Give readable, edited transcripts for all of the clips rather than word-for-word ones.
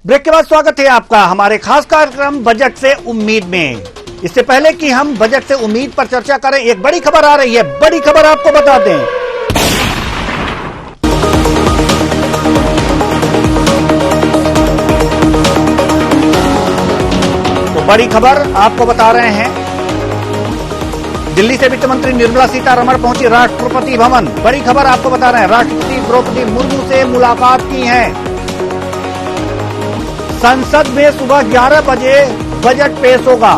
Break के बाद स्वागत है आपका हमारे खास कार्यक्रम बजट से उम्मीद में। इससे पहले कि हम बजट से उम्मीद पर चर्चा करें, एक बड़ी खबर आ रही है। बड़ी खबर आपको बता दें, तो बड़ी खबर आपको बता रहे हैं। दिल्ली से वित्त मंत्री निर्मला सीतारमण पहुंची राष्ट्रपति भवन। बड़ी खबर आपको बता रहे हैं, राष्ट्रपति द्रौपदी मुर्मू से मुलाकात की है। संसद में सुबह 11 बजे बजट पेश होगा।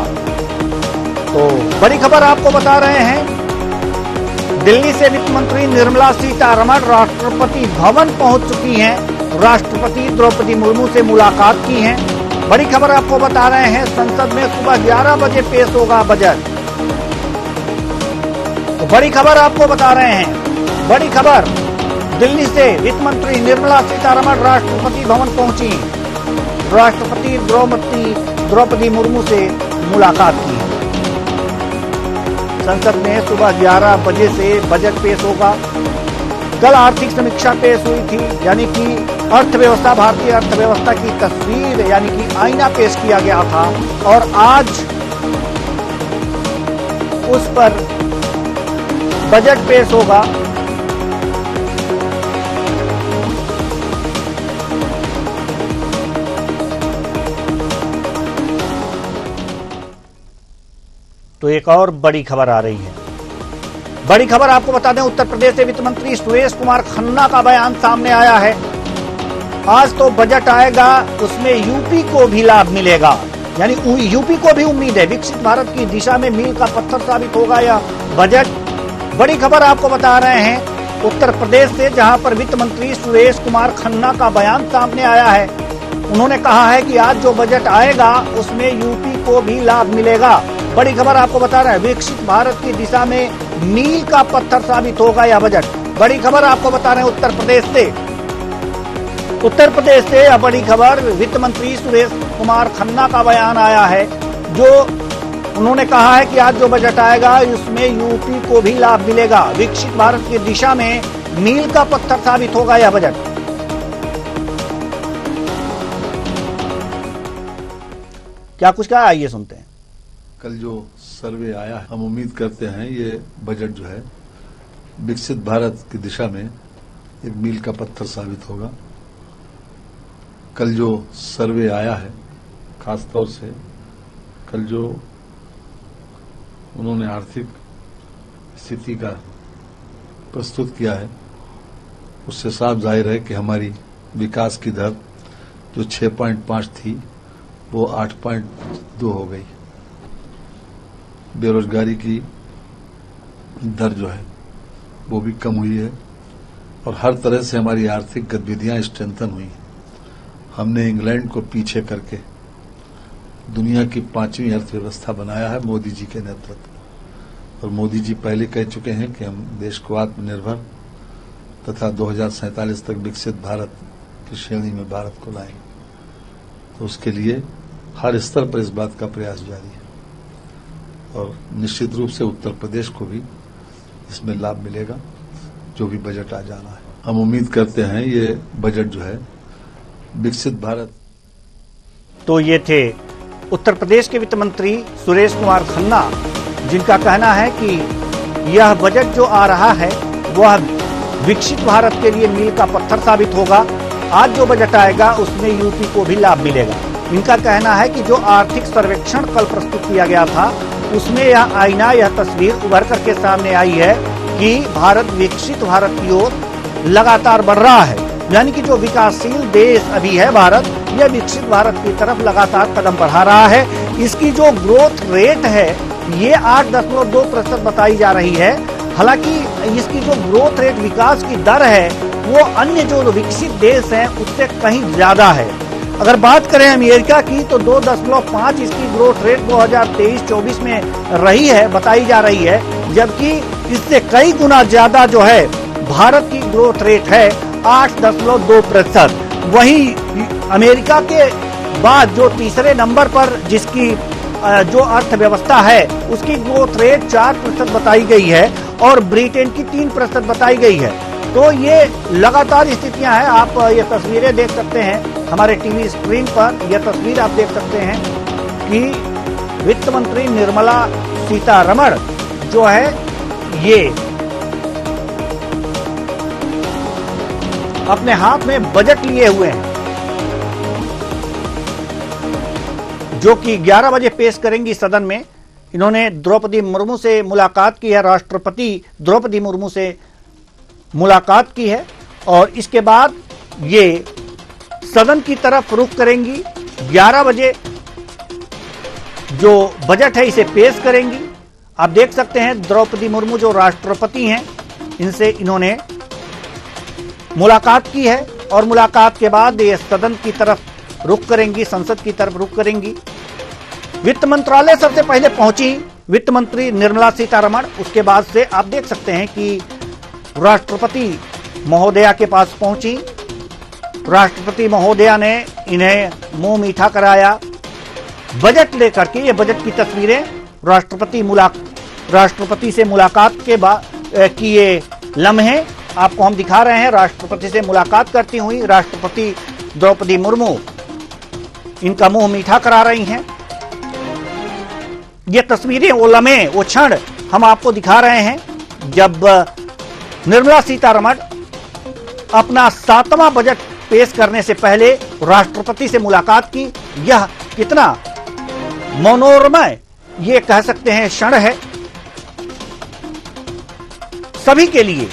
तो बड़ी खबर आपको बता रहे हैं, दिल्ली से वित्त मंत्री निर्मला सीतारमण राष्ट्रपति भवन पहुंच चुकी हैं। राष्ट्रपति द्रौपदी मुर्मू से मुलाकात की है। बड़ी खबर आपको बता रहे हैं, संसद में सुबह 11 बजे पेश होगा बजट। तो बड़ी खबर आपको बता रहे हैं, बड़ी खबर, दिल्ली से वित्त मंत्री निर्मला सीतारमण राष्ट्रपति भवन पहुंची। राष्ट्रपति द्रौपदी मुर्मू से मुलाकात की है। संसद में सुबह 11 बजे से बजट पेश होगा। कल आर्थिक समीक्षा पेश हुई थी, यानी कि अर्थव्यवस्था, भारतीय अर्थव्यवस्था की तस्वीर यानी कि आईना पेश किया गया था, और आज उस पर बजट पेश होगा। तो एक और बड़ी खबर आ रही है। बड़ी खबर आपको बता दें, उत्तर प्रदेश से वित्त मंत्री सुरेश कुमार खन्ना का बयान सामने आया है। आज तो बजट आएगा, उसमें यूपी को भी लाभ मिलेगा, यानी यूपी को भी उम्मीद है। विकसित भारत की दिशा में मील का पत्थर साबित होगा यह बजट। बड़ी खबर आपको बता रहे हैं, उत्तर प्रदेश से, जहां पर वित्त मंत्री सुरेश कुमार खन्ना का बयान सामने आया है। उन्होंने कहा है कि आज जो बजट आएगा उसमें यूपी को भी लाभ मिलेगा। बड़ी खबर आपको बता रहा है, विकसित भारत की दिशा में मील का पत्थर साबित होगा यह बजट। बड़ी खबर आपको बता रहे हैं, उत्तर प्रदेश से यह बड़ी खबर, वित्त मंत्री सुरेश कुमार खन्ना का बयान आया है, जो उन्होंने कहा है कि आज जो बजट आएगा उसमें यूपी को भी लाभ मिलेगा। विकसित भारत की दिशा में मील का पत्थर साबित होगा यह बजट। क्या कुछ कहा, आइए सुनते हैं। कल जो सर्वे आया है, हम उम्मीद करते हैं ये बजट जो है विकसित भारत की दिशा में एक मील का पत्थर साबित होगा। कल जो सर्वे आया है, खास तौर से कल जो उन्होंने आर्थिक स्थिति का प्रस्तुत किया है, उससे साफ जाहिर है कि हमारी विकास की दर जो 6.5 थी वो 8.2 हो गई। बेरोजगारी की दर जो है वो भी कम हुई है, और हर तरह से हमारी आर्थिक गतिविधियां स्ट्रेंथन हुई। हमने इंग्लैंड को पीछे करके दुनिया की 5वीं अर्थव्यवस्था बनाया है मोदी जी के नेतृत्व। और मोदी जी पहले कह चुके हैं कि हम देश को आत्मनिर्भर तथा 2047 तक विकसित भारत की श्रेणी में भारत को लाएंगे। तो उसके लिए हर स्तर पर इस बात का प्रयास जारी है, और निश्चित रूप से उत्तर प्रदेश को भी इसमें लाभ मिलेगा, जो भी बजट आ जाना है। हम उम्मीद करते हैं ये बजट जो है विकसित भारत। तो ये थे उत्तर प्रदेश के वित्त मंत्री सुरेश कुमार खन्ना, जिनका कहना है कि यह बजट जो आ रहा है वह विकसित भारत के लिए मील का पत्थर साबित होगा। आज जो बजट आएगा उसमें यूपी को भी लाभ मिलेगा। इनका कहना है कि जो आर्थिक सर्वेक्षण कल प्रस्तुत किया गया था उसमें यह आईना, यह तस्वीर उभर करके सामने आई है कि भारत विकसित भारत की ओर लगातार बढ़ रहा है। यानी कि जो विकासशील देश अभी है भारत, यह विकसित भारत की तरफ लगातार कदम बढ़ा रहा है। इसकी जो ग्रोथ रेट है ये 8.2% बताई जा रही है। हालांकि इसकी जो ग्रोथ रेट, विकास की दर है, वो अन्य जो विकसित देश हैं उससे कहीं ज्यादा है। अगर बात करें अमेरिका की तो 2.5 इसकी ग्रोथ रेट 2023-24 में रही है, बताई जा रही है, जबकि इससे कई गुना ज्यादा जो है भारत की ग्रोथ रेट है 8.2%। वहीं अमेरिका के बाद जो तीसरे नंबर पर जिसकी जो अर्थव्यवस्था है उसकी ग्रोथ रेट 4% बताई गई है, और ब्रिटेन की 3% बताई गई है। तो ये लगातार स्थितियां हैं। आप ये तस्वीरें देख सकते हैं हमारे टीवी स्क्रीन पर। यह तस्वीर आप देख सकते हैं कि वित्त मंत्री निर्मला सीतारमण जो है ये अपने हाथ में बजट लिए हुए हैं, जो कि 11 बजे पेश करेंगी सदन में। इन्होंने द्रौपदी मुर्मू से मुलाकात की है, राष्ट्रपति द्रौपदी मुर्मू से मुलाकात की है और इसके बाद ये सदन की तरफ रुख करेंगी। 11 बजे जो बजट है इसे पेश करेंगी। आप देख सकते हैं द्रौपदी मुर्मू जो राष्ट्रपति हैं, इनसे इन्होंने मुलाकात की है और मुलाकात के बाद ये सदन की तरफ रुख करेंगी, संसद की तरफ रुख करेंगी। वित्त मंत्रालय सबसे पहले पहुंची वित्त मंत्री निर्मला सीतारमण। उसके बाद से आप देख सकते हैं कि राष्ट्रपति महोदया के पास पहुंची। राष्ट्रपति महोदया ने इन्हें मुंह मीठा कराया बजट लेकर के। ये बजट की तस्वीरें राष्ट्रपति से मुलाकात के बाद की ये लम्हे आपको हम दिखा रहे हैं। राष्ट्रपति से मुलाकात करती हुई राष्ट्रपति द्रौपदी मुर्मू इनका मुंह मीठा करा रही हैं। ये तस्वीरें, वो लम्हे, वो क्षण हम आपको दिखा रहे हैं जब निर्मला सीतारमण अपना 7वां बजट पेश करने से पहले राष्ट्रपति से मुलाकात की। यह कितना मनोरमय ये कह सकते हैं क्षण है सभी के लिए।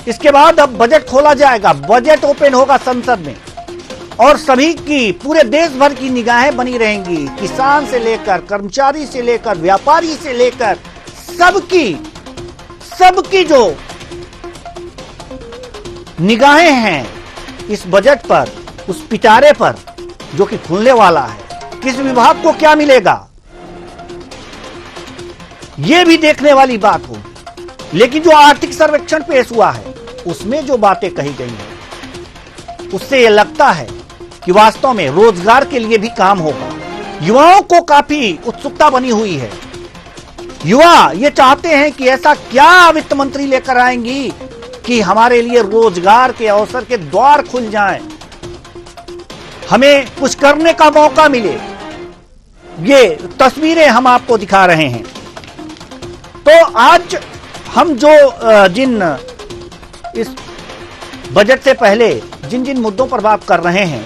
इसके बाद अब बजट खोला जाएगा, बजट ओपन होगा संसद में और सभी की, पूरे देश भर की निगाहें बनी रहेंगी। किसान से लेकर, कर्मचारी से लेकर, व्यापारी से लेकर सबकी जो निगाहें हैं इस बजट पर, उस पिटारे पर जो कि खुलने वाला है। किस विभाग को क्या मिलेगा यह भी देखने वाली बात होगी। लेकिन जो आर्थिक सर्वेक्षण पेश हुआ है उसमें जो बातें कही गई हैं उससे यह लगता है कि वास्तव में रोजगार के लिए भी काम होगा। युवाओं को काफी उत्सुकता बनी हुई है। युवा ये चाहते हैं कि ऐसा क्या वित्त मंत्री लेकर आएंगी कि हमारे लिए रोजगार के अवसर के द्वार खुल जाएं, हमें कुछ करने का मौका मिले। ये तस्वीरें हम आपको दिखा रहे हैं। तो आज हम जो जिन इस बजट से पहले जिन जिन मुद्दों पर बात कर रहे हैं,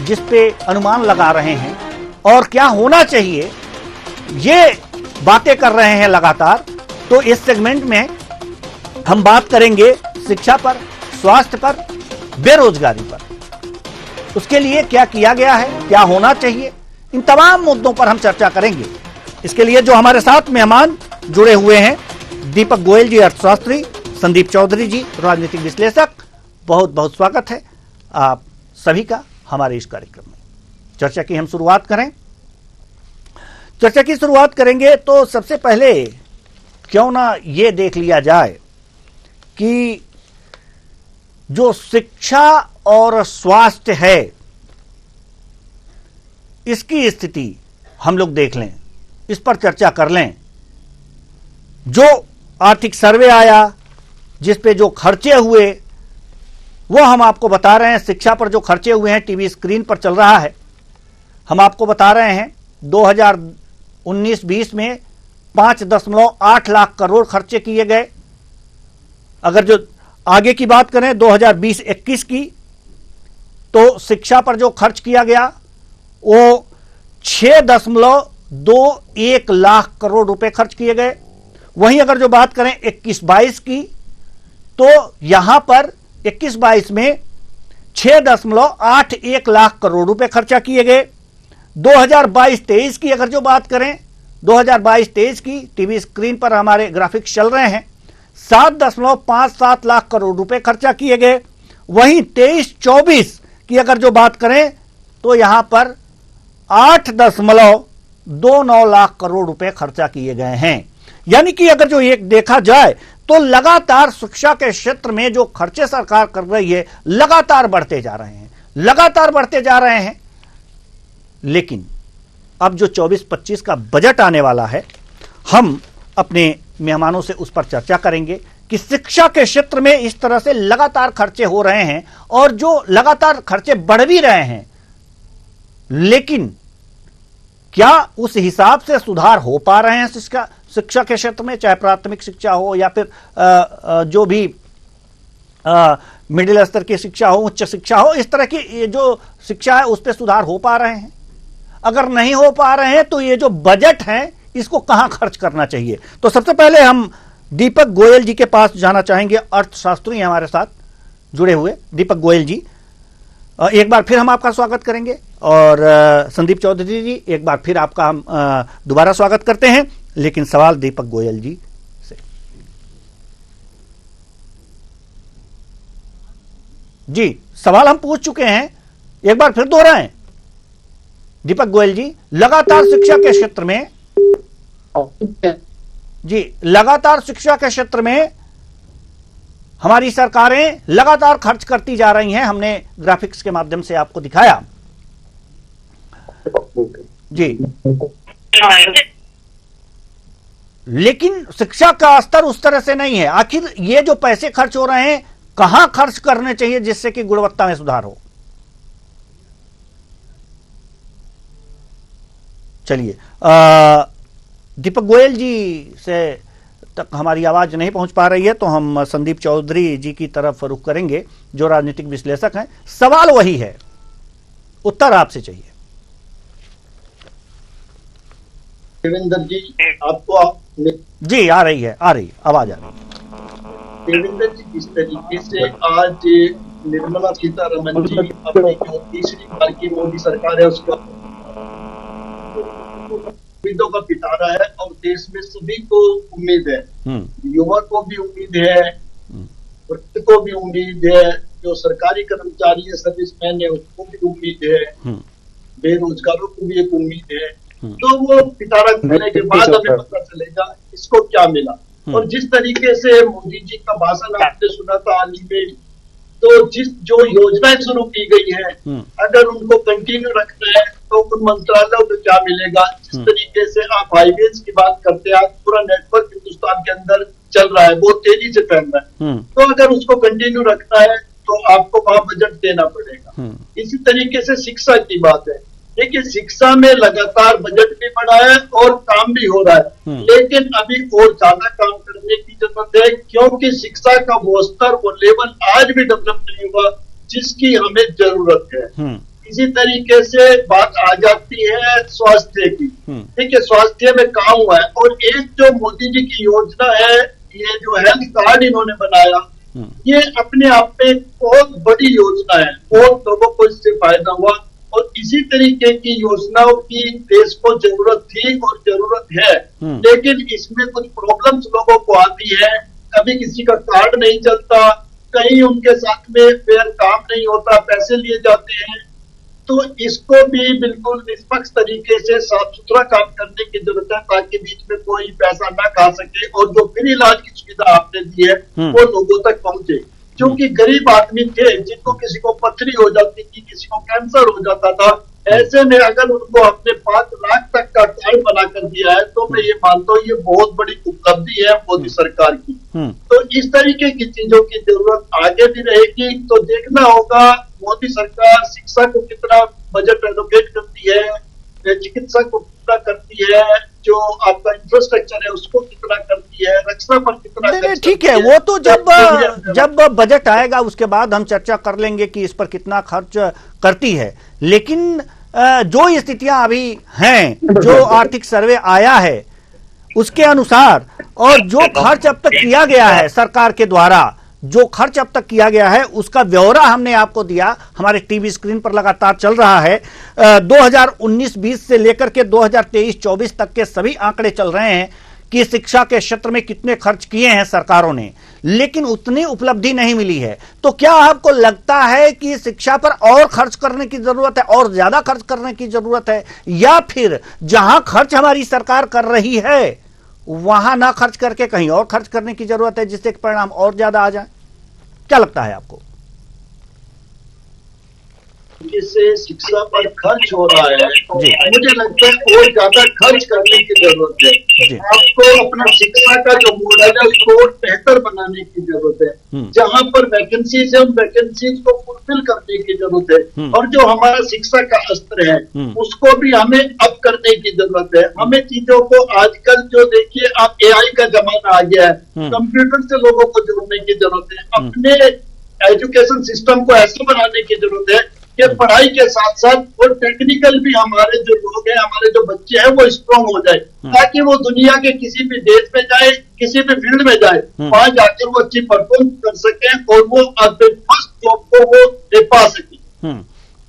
जिस पे अनुमान लगा रहे हैं और क्या होना चाहिए, ये बातें कर रहे हैं लगातार। तो इस सेगमेंट में हम बात करेंगे शिक्षा पर, स्वास्थ्य पर, बेरोजगारी पर। उसके लिए क्या किया गया है, क्या होना चाहिए, इन तमाम मुद्दों पर हम चर्चा करेंगे। इसके लिए जो हमारे साथ मेहमान जुड़े हुए हैं, दीपक गोयल जी अर्थशास्त्री, संदीप चौधरी जी राजनीतिक विश्लेषक, बहुत बहुत स्वागत है आप सभी का हमारे इस कार्यक्रम में। चर्चा की हम शुरुआत करें। चर्चा की शुरुआत करेंगे तो सबसे पहले क्यों ना ये देख लिया जाए कि जो शिक्षा और स्वास्थ्य है इसकी स्थिति हम लोग देख लें, इस पर चर्चा कर लें। जो आर्थिक सर्वे आया जिस पे जो खर्चे हुए वो हम आपको बता रहे हैं। शिक्षा पर जो खर्चे हुए हैं टीवी स्क्रीन पर चल रहा है, हम आपको बता रहे हैं 2019-20 में 5.8 लाख करोड़ खर्चे किए गए। अगर जो आगे की बात करें 2020-21 की, तो शिक्षा पर जो खर्च किया गया वो 6.21 लाख करोड़ रुपए खर्च किए गए। वहीं अगर जो बात करें 21-22 की, तो यहां पर 21-22 में 6.81 लाख करोड़ रुपए खर्चा किए गए। 2022-23 की अगर जो बात करें, 2022-23 की टीवी स्क्रीन पर हमारे ग्राफिक्स चल रहे हैं, 7.57 लाख करोड़ रुपए खर्चा किए गए। वहीं 23-24 की अगर जो बात करें तो यहां पर 8.29 लाख करोड़ रुपए खर्चा किए गए हैं। यानी कि अगर जो एक देखा जाए तो लगातार शिक्षा के क्षेत्र में जो खर्चे सरकार कर रही है लगातार बढ़ते जा रहे हैं। लेकिन अब जो 24-25 का बजट आने वाला है, हम अपने मेहमानों से उस पर चर्चा करेंगे कि शिक्षा के क्षेत्र में इस तरह से लगातार खर्चे हो रहे हैं और जो लगातार खर्चे बढ़ भी रहे हैं, लेकिन क्या उस हिसाब से सुधार हो पा रहे हैं शिक्षा के क्षेत्र में, चाहे प्राथमिक शिक्षा हो या फिर जो भी मिडिल स्तर की शिक्षा हो, उच्च शिक्षा हो, इस तरह की ये जो शिक्षा है उस पर सुधार हो पा रहे हैं? अगर नहीं हो पा रहे हैं तो ये जो बजट है इसको कहां खर्च करना चाहिए? तो सबसे पहले हम दीपक गोयल जी के पास जाना चाहेंगे, अर्थशास्त्री हैं हमारे साथ जुड़े हुए। दीपक गोयल जी, एक बार फिर हम आपका स्वागत करेंगे और संदीप चौधरी जी, एक बार फिर आपका हम दोबारा स्वागत करते हैं। लेकिन सवाल दीपक गोयल जी से। जी, सवाल हम पूछ चुके हैं, एक बार फिर दोहराएं। दीपक गोयल जी, लगातार शिक्षा के क्षेत्र में लगातार शिक्षा के क्षेत्र में हमारी सरकारें लगातार खर्च करती जा रही हैं, हमने ग्राफिक्स के माध्यम से आपको दिखाया जी। लेकिन शिक्षा का स्तर उस तरह से नहीं है। आखिर ये जो पैसे खर्च हो रहे हैं कहां खर्च करने चाहिए जिससे कि गुणवत्ता में सुधार हो? चलिए, दीपक गोयल जी से तक हमारी आवाज नहीं पहुंच पा रही है तो हम संदीप चौधरी जी की तरफ रुख करेंगे जो राजनीतिक विश्लेषक हैं। सवाल वही है, उत्तर आपसे चाहिए। देवेंद्र जी, आपको जी आ रही है आवाज आ रही है। देवेंद्र जी, जिस तरीके से आज निर्मला सीतारमण जी अपनी जो तीसरी बार की मोदी सरकार है उसका उम्मीदों का पिटारा है और देश में सभी को उम्मीद है, युवा को भी उम्मीद है, वृद्ध को भी उम्मीद है, जो सरकारी कर्मचारी है, सर्विसमैन है, उसको भी उम्मीद है, बेरोजगारों को भी एक उम्मीद है। तो वो पिटारा करने के बाद हमें पता चलेगा इसको क्या मिला। और जिस तरीके से मोदी जी का भाषण आपने सुना था हाल ही में, तो जो योजनाएं शुरू की गई है, अगर उनको कंटिन्यू रखना है तो उन मंत्रालयों को क्या मिलेगा? जिस तरीके से आप हाईवेज की बात करते हैं, पूरा नेटवर्क हिंदुस्तान के अंदर चल रहा है, बहुत तेजी से फैल रहा है, तो अगर उसको कंटिन्यू रखना है तो आपको वहां बजट देना पड़ेगा। इसी तरीके से शिक्षा की बात है, देखिए शिक्षा में लगातार बजट भी बढ़ा है और काम भी हो रहा है, लेकिन अभी और ज्यादा काम करने की जरूरत है, क्योंकि शिक्षा का वो स्तर, वो लेवल आज भी डेवलप नहीं हुआ जिसकी हमें जरूरत है। इसी तरीके से बात आ जाती है स्वास्थ्य की। देखिए स्वास्थ्य में काम हुआ है और एक जो मोदी जी की योजना है, ये जो हेल्थ कार्ड इन्होंने बनाया, ये अपने आप में बहुत बड़ी योजना है, बहुत लोगों को इससे फायदा हुआ और इसी तरीके की योजनाओं की देश को जरूरत थी और जरूरत है। लेकिन इसमें कुछ प्रॉब्लम्स लोगों को आती है, कभी किसी का कार्ड नहीं चलता, कहीं उनके साथ में फेयर काम नहीं होता, पैसे लिए जाते हैं। तो इसको भी बिल्कुल निष्पक्ष तरीके से साफ सुथरा काम करने की जरूरत है, ताकि बीच में कोई पैसा ना खा सके और जो फ्री इलाज की सुविधा आपने दी है वो लोगों तक पहुंचे। क्योंकि गरीब आदमी थे जिनको किसी को पथरी हो जाती थी, किसी को कैंसर हो जाता था, ऐसे में अगर उनको अपने 5 लाख तक का कार्ड बनाकर दिया है तो मैं ये मानता हूँ ये बहुत बड़ी उपलब्धि है मोदी सरकार की। तो इस तरीके की चीजों की जरूरत आगे भी रहेगी। तो देखना होगा मोदी सरकार शिक्षा को कितना बजट एलोकेट करती है, चिकित्सा को कितना करती है, जो आपका इंफ्रास्ट्रक्चर है उसको कितना करती है, रक्षा पर कितना करती है। ठीक है, वो तो जब बजट आएगा उसके बाद हम चर्चा कर लेंगे कि इस पर कितना खर्च करती है। लेकिन जो स्थितियां अभी हैं, जो आर्थिक सर्वे आया है उसके अनुसार और जो खर्च अब तक किया गया है सरकार के द्वारा, जो खर्च अब तक किया गया है उसका ब्यौरा हमने आपको दिया, हमारे टीवी स्क्रीन पर लगातार चल रहा है। 2019-20 से लेकर के 2023-24 तक के सभी आंकड़े चल रहे हैं कि शिक्षा के क्षेत्र में कितने खर्च किए हैं सरकारों ने, लेकिन उतनी उपलब्धि नहीं मिली है। तो क्या आपको लगता है कि शिक्षा पर और खर्च करने की जरूरत है, और ज्यादा खर्च करने की जरूरत है, या फिर जहां खर्च हमारी सरकार कर रही है वहां ना खर्च करके कहीं और खर्च करने की जरूरत है जिससे परिणाम और ज्यादा आ जाए? क्या लगता है आपको? जिससे शिक्षा पर खर्च हो रहा है, जी। मुझे लगता है और ज्यादा खर्च करने की जरूरत जी। है। आपको अपना शिक्षा का जो मॉडल है उसको और बेहतर बनाने की जरूरत है। जहां पर वैकेंसीज है उन वैकेंसीज को फुलफिल करने की जरूरत है, और जो हमारा शिक्षा का अस्त्र है उसको भी हमें अप करने की जरूरत है। हमें चीजों को आजकल जो देखिए आप AI का जमाना आ गया है, कंप्यूटर से लोगों को जोड़ने की जरूरत है। अपने एजुकेशन सिस्टम को ऐसे बनाने की जरूरत है कि पढ़ाई के साथ साथ और टेक्निकल भी हमारे जो लोग हैं, हमारे जो बच्चे हैं वो स्ट्रांग हो जाए, ताकि वो दुनिया के किसी भी देश में जाए, किसी भी फील्ड में जाए, वहां जाकर वो अच्छी परफॉर्म कर सके और वो अपने फर्स्ट जॉब को वो ले पा सके।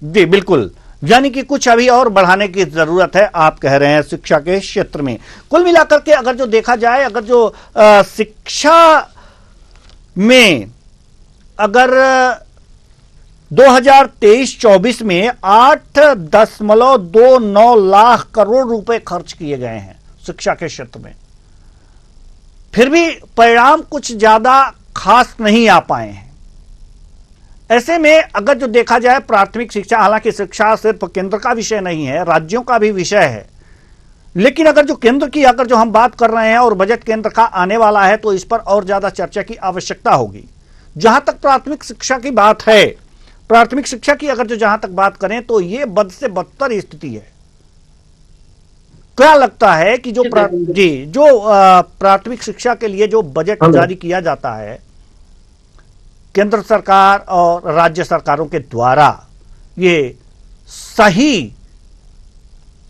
जी बिल्कुल, यानी कि कुछ अभी और बढ़ाने की जरूरत है, आप कह रहे हैं शिक्षा के क्षेत्र में। कुल मिलाकर के अगर जो देखा जाए, अगर जो शिक्षा में अगर 2023-24 में 8.29 लाख करोड़ रुपए खर्च किए गए हैं शिक्षा के क्षेत्र में, फिर भी परिणाम कुछ ज्यादा खास नहीं आ पाए हैं। ऐसे में अगर जो देखा जाए प्राथमिक शिक्षा, हालांकि शिक्षा सिर्फ केंद्र का विषय नहीं है, राज्यों का भी विषय है, लेकिन अगर जो केंद्र की अगर जो हम बात कर रहे हैं और बजट केंद्र का आने वाला है तो इस पर और ज्यादा चर्चा की आवश्यकता होगी। जहां तक प्राथमिक शिक्षा की बात है, प्राथमिक शिक्षा की अगर जो जहां तक बात करें तो ये बद से बदतर स्थिति है। क्या लगता है कि जो प्राथमिक शिक्षा के लिए जो बजट जारी किया जाता है केंद्र सरकार और राज्य सरकारों के द्वारा, ये सही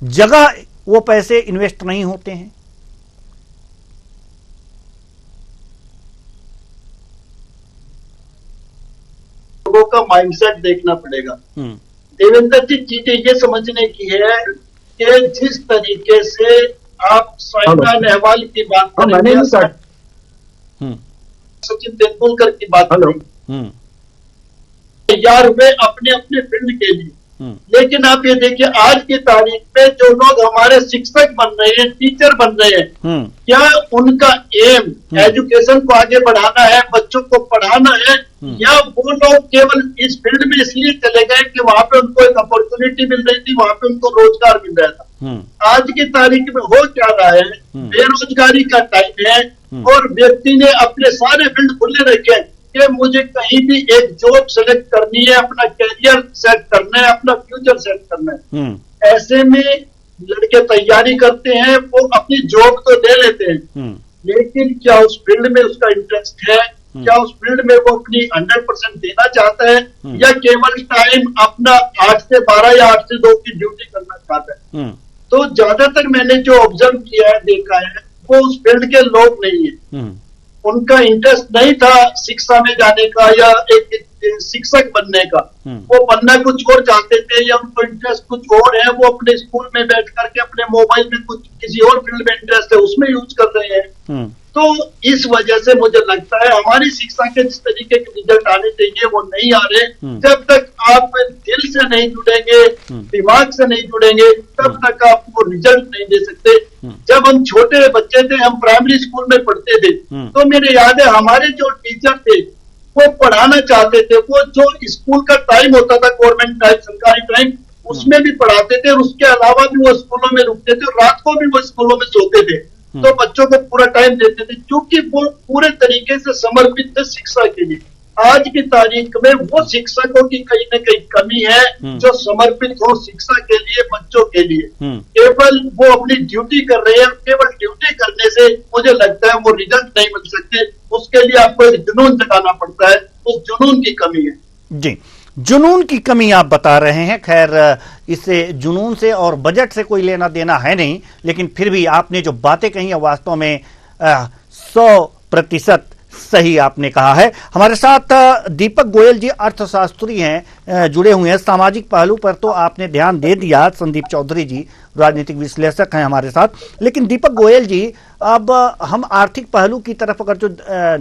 जगह वो पैसे इन्वेस्ट नहीं होते हैं? लोगों का माइंडसेट देखना पड़ेगा। देवेंद्र जी, चीजें ये समझने की है कि जिस तरीके से आप साइना नेहवाल की बात करें, सचिन तेंदुलकर की बात करें, तैयार हुए अपने अपने फील्ड के लिए, लेकिन आप ये देखिए आज की तारीख में जो लोग हमारे शिक्षक बन रहे हैं, टीचर बन रहे हैं, क्या उनका एम एजुकेशन को आगे बढ़ाना है, बच्चों को पढ़ाना है, या वो लोग केवल इस फील्ड में इसलिए चले गए कि वहां पे उनको एक अपॉर्चुनिटी मिल रही थी, वहां पे उनको रोजगार मिल रहा था। आज की तारीख में हो क्या रहा है, बेरोजगारी का टाइम है और व्यक्ति ने अपने सारे फील्ड खुले रखे कि मुझे कहीं भी एक जॉब सेलेक्ट करनी है, अपना कैरियर सेट करना है, अपना फ्यूचर सेट करना है। ऐसे में लड़के तैयारी करते हैं, वो अपनी जॉब तो दे लेते हैं, लेकिन क्या उस फील्ड में उसका इंटरेस्ट है, क्या उस फील्ड में वो अपनी 100% देना चाहता है, या केवल टाइम अपना 8 से 12 या 8 से 2 की ड्यूटी करना चाहता है? तो ज्यादातर मैंने जो ऑब्जर्व किया है, देखा है, वो उस फील्ड के लोग नहीं है। उनका इंटरेस्ट नहीं था शिक्षा में जाने का या एक शिक्षक बनने का, वो बनना कुछ और चाहते थे, या उनको इंटरेस्ट कुछ और है, वो अपने स्कूल में बैठ करके अपने मोबाइल में कुछ किसी और फील्ड में इंटरेस्ट है उसमें यूज कर रहे हैं। तो इस वजह से मुझे लगता है हमारी शिक्षा के जिस तरीके के रिजल्ट आने चाहिए वो नहीं आ रहे। जब तक आप दिल से नहीं जुड़ेंगे, दिमाग से नहीं जुड़ेंगे, तब तक आप वो रिजल्ट नहीं दे सकते। जब हम छोटे बच्चे थे, हम प्राइमरी स्कूल में पढ़ते थे, तो मेरे याद है हमारे जो टीचर थे वो पढ़ाना चाहते थे, वो जो स्कूल का टाइम होता था, गवर्नमेंट टाइम, सरकारी टाइम, उसमें भी पढ़ाते थे, और उसके अलावा भी वो स्कूलों में रुकते थे, और रात को भी वो स्कूलों में सोते थे, तो बच्चों को पूरा टाइम देते थे, क्योंकि वो पूरे तरीके से समर्पित थे शिक्षा के लिए। आज की तारीख में वो शिक्षकों की कहीं न कहीं कमी है जो समर्पित हो शिक्षा के लिए, बच्चों के लिए। केवल वो अपनी ड्यूटी कर रहे हैं, केवल ड्यूटी करने से मुझे लगता है वो रिजल्ट नहीं मिल सकते। उसके लिए आपको एक जुनून जगाना पड़ता है, उस जुनून की कमी है। जी, जुनून की कमी आप बता रहे हैं। खैर, इससे जुनून से और बजट से कोई लेना देना है नहीं, लेकिन फिर भी आपने जो बातें कही है वास्तव में 100% सही आपने कहा है। हमारे साथ दीपक गोयल जी अर्थशास्त्री हैं, जुड़े हुए हैं। सामाजिक पहलू पर तो आपने ध्यान दे दिया। संदीप चौधरी जी राजनीतिक विश्लेषक हैं हमारे साथ। लेकिन दीपक गोयल जी, अब हम आर्थिक पहलू की तरफ अगर जो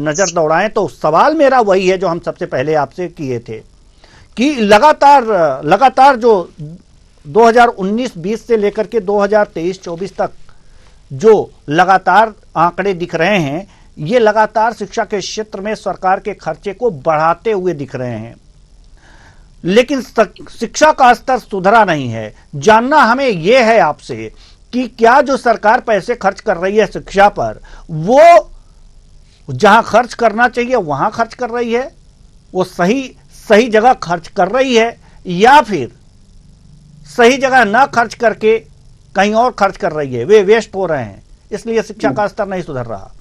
नजर दौड़ाएं तो सवाल मेरा वही है जो हम सबसे पहले आपसे किए थे कि लगातार जो 2019-20 से लेकर के 2023-24 तक जो लगातार आंकड़े दिख रहे हैं, ये लगातार शिक्षा के क्षेत्र में सरकार के खर्चे को बढ़ाते हुए दिख रहे हैं। लेकिन शिक्षा का स्तर सुधरा नहीं है। जानना हमें यह है आपसे कि क्या जो सरकार पैसे खर्च कर रही है शिक्षा पर, वो जहां खर्च करना चाहिए वहां खर्च कर रही है, वो सही जगह खर्च कर रही है, या फिर सही जगह ना खर्च करके कहीं और खर्च कर रही है, वे वेस्ट हो रहे हैं, इसलिए शिक्षा का स्तर नहीं सुधर रहा,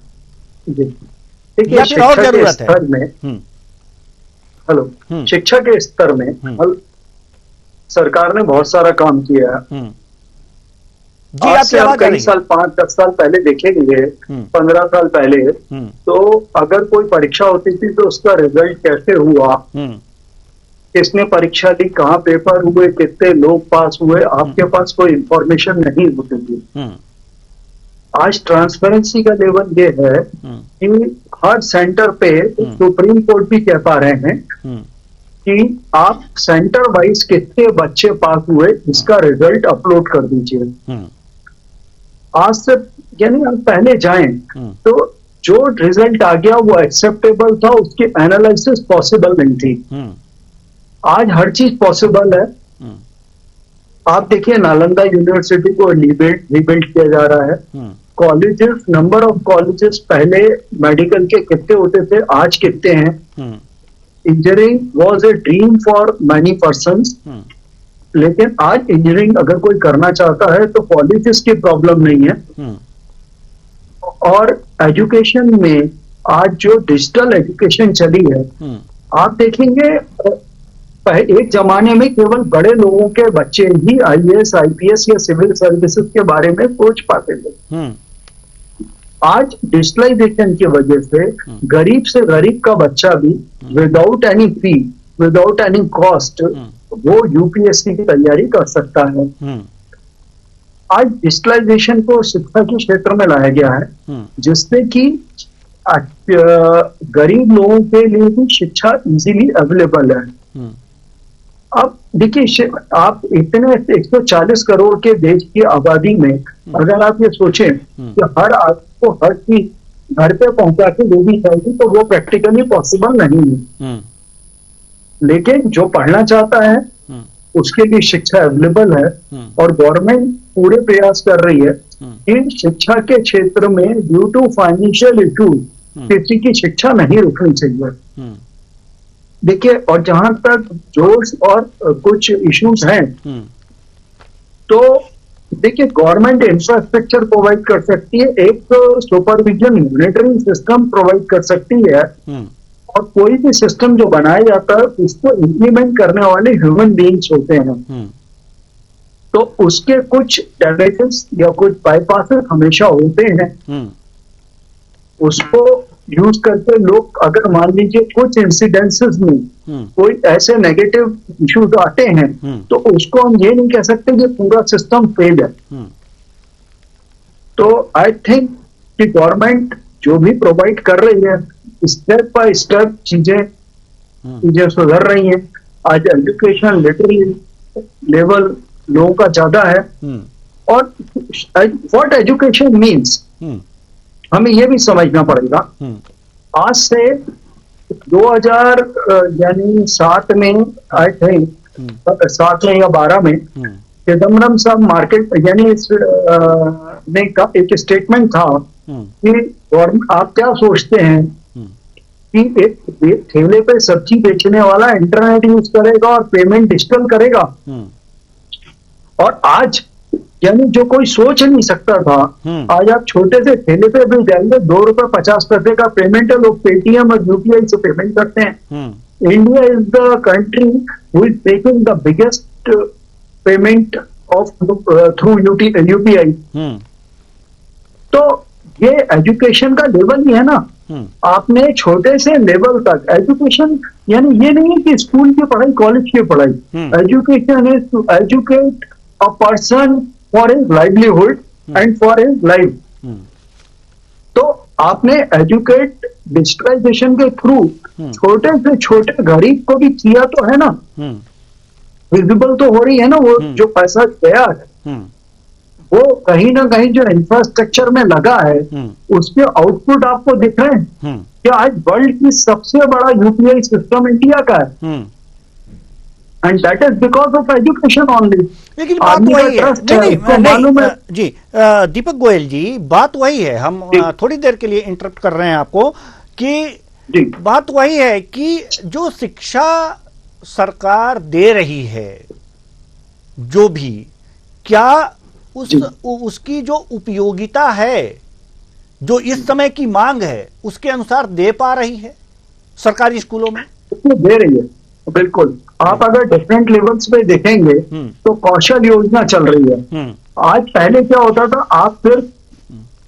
या फिर और जरूरत है? हेलो, शिक्षा के स्तर में सरकार ने बहुत सारा काम किया है। जी, आज से आप कई साल, 5-10 साल पहले देखेंगे, 15 साल पहले, तो अगर कोई परीक्षा होती थी तो उसका रिजल्ट कैसे हुआ, किसने परीक्षा दी, कहाँ पेपर हुए, कितने लोग पास हुए, आपके पास कोई इंफॉर्मेशन नहीं होती थी। आज ट्रांसपेरेंसी का लेवल ये है कि हर सेंटर पे सुप्रीम कोर्ट भी कह पा रहे हैं कि आप सेंटर वाइज कितने बच्चे पास हुए इसका रिजल्ट अपलोड कर दीजिए। आज से यानी आप पहले जाएं तो जो रिजल्ट आ गया वो एक्सेप्टेबल था, उसकी एनालिसिस पॉसिबल नहीं थी। आज हर चीज पॉसिबल है। आप देखिए नालंदा यूनिवर्सिटी को रिबिल्ड किया जा रहा है। कॉलेजेस, नंबर ऑफ कॉलेजेस पहले मेडिकल के कितने होते थे, आज कितने हैं। Engineering was a dream for many persons, लेकिन आज इंजीनियरिंग अगर कोई करना चाहता है तो कॉलेजेस की प्रॉब्लम नहीं है। और एजुकेशन में आज जो डिजिटल एजुकेशन चली है, आप देखेंगे एक जमाने में केवल बड़े लोगों के बच्चे ही आईएएस, आईपीएस या सिविल सर्विसेज के बारे में सोच पाते थे। आज डिजिटलाइजेशन की वजह से गरीब से गरीब का बच्चा भी विदाउट एनी फी, विदाउट एनी कॉस्ट वो यूपीएससी की तैयारी कर सकता है। आज डिजिटलाइजेशन को शिक्षा के क्षेत्र में लाया गया है, जिससे कि गरीब लोगों के लिए भी शिक्षा इजीली अवेलेबल है। अब देखिए, आप इतने 140 करोड़ के देश की आबादी में अगर आप ये सोचें कि हर आदमी को हर चीज घर पे पहुंचा के देनी चाहिए, तो वो प्रैक्टिकली पॉसिबल नहीं है। लेकिन जो पढ़ना चाहता है उसके लिए शिक्षा अवेलेबल है, और गवर्नमेंट पूरे प्रयास कर रही है कि शिक्षा के क्षेत्र में ड्यू टू फाइनेंशियल इशू किसी की शिक्षा नहीं रुकनी चाहिए। देखिए, और जहां तक जोश और कुछ इश्यूज हैं, तो देखिए गवर्नमेंट इंफ्रास्ट्रक्चर प्रोवाइड कर सकती है, एक सुपरविजन मॉनिटरिंग सिस्टम प्रोवाइड कर सकती है, और कोई भी सिस्टम जो बनाया जाता है उसको इम्प्लीमेंट करने वाले ह्यूमन बीइंग्स होते हैं। तो उसके कुछ डैमेजेस या कुछ बाईपासेस हमेशा होते हैं। उसको यूज करके लोग, अगर मान लीजिए कुछ इंसिडेंसेस में कोई ऐसे नेगेटिव इश्यूज आते हैं, तो उसको हम ये नहीं कह सकते कि पूरा सिस्टम फेल है। तो आई थिंक कि गवर्नमेंट जो भी प्रोवाइड कर रही है, स्टेप बाय स्टेप चीजें सुधर रही हैं। आज एजुकेशन लिटरेसी लेवल लोगों का ज्यादा है, और व्हाट एजुकेशन मीन्स हमें यह भी समझना पड़ेगा। आज से 2007 में, आई थिंक 7 में या 12 में, चिदम्बरम साहब मार्केट यानी ने का एक स्टेटमेंट था कि आप क्या सोचते हैं कि एक ठेले पे सब्जी बेचने वाला इंटरनेट यूज करेगा और पेमेंट डिजिटल करेगा, और आज यानी जो कोई सोच नहीं सकता था, आज आप छोटे से ठेले पे भी जाएंगे, 2 रुपए 50 पैसे का पेमेंट है, लोग पेटीएम और यूपीआई से पेमेंट करते हैं। India is the country who is taking the biggest payment of through UPI. तो ये एजुकेशन का लेवल ही है ना। आपने छोटे से लेवल तक एजुकेशन, यानी ये नहीं है कि स्कूल की पढ़ाई, कॉलेज की पढ़ाई। Education is to educate a person for his livelihood and for his life. तो आपने एजुकेट डिजिटलाइजेशन के थ्रू छोटे से छोटे गरीब को भी किया तो है ना, विजिबल तो हो रही है ना। वो जो पैसा गया है वो कहीं ना कहीं जो इंफ्रास्ट्रक्चर में लगा है उसके आउटपुट आपको दिख रहे हैं। क्या आज वर्ल्ड की सबसे बड़ा यूपीआई सिस्टम इंडिया का है। And that is because of education only. लेकिन बात वही है, नहीं, जी दीपक गोयल जी, बात वही है, हम थोड़ी देर के लिए इंटरप्ट कर रहे हैं आपको कि बात वही है कि जो शिक्षा सरकार दे रही है, जो भी, क्या उसकी जो उपयोगिता है, जो इस समय की मांग है, उसके अनुसार दे पा रही है सरकारी स्कूलों में? दे रही है, बिल्कुल। आप अगर डिफरेंट लेवल्स पे देखेंगे तो कौशल योजना चल रही है। आज पहले क्या होता था, आप फिर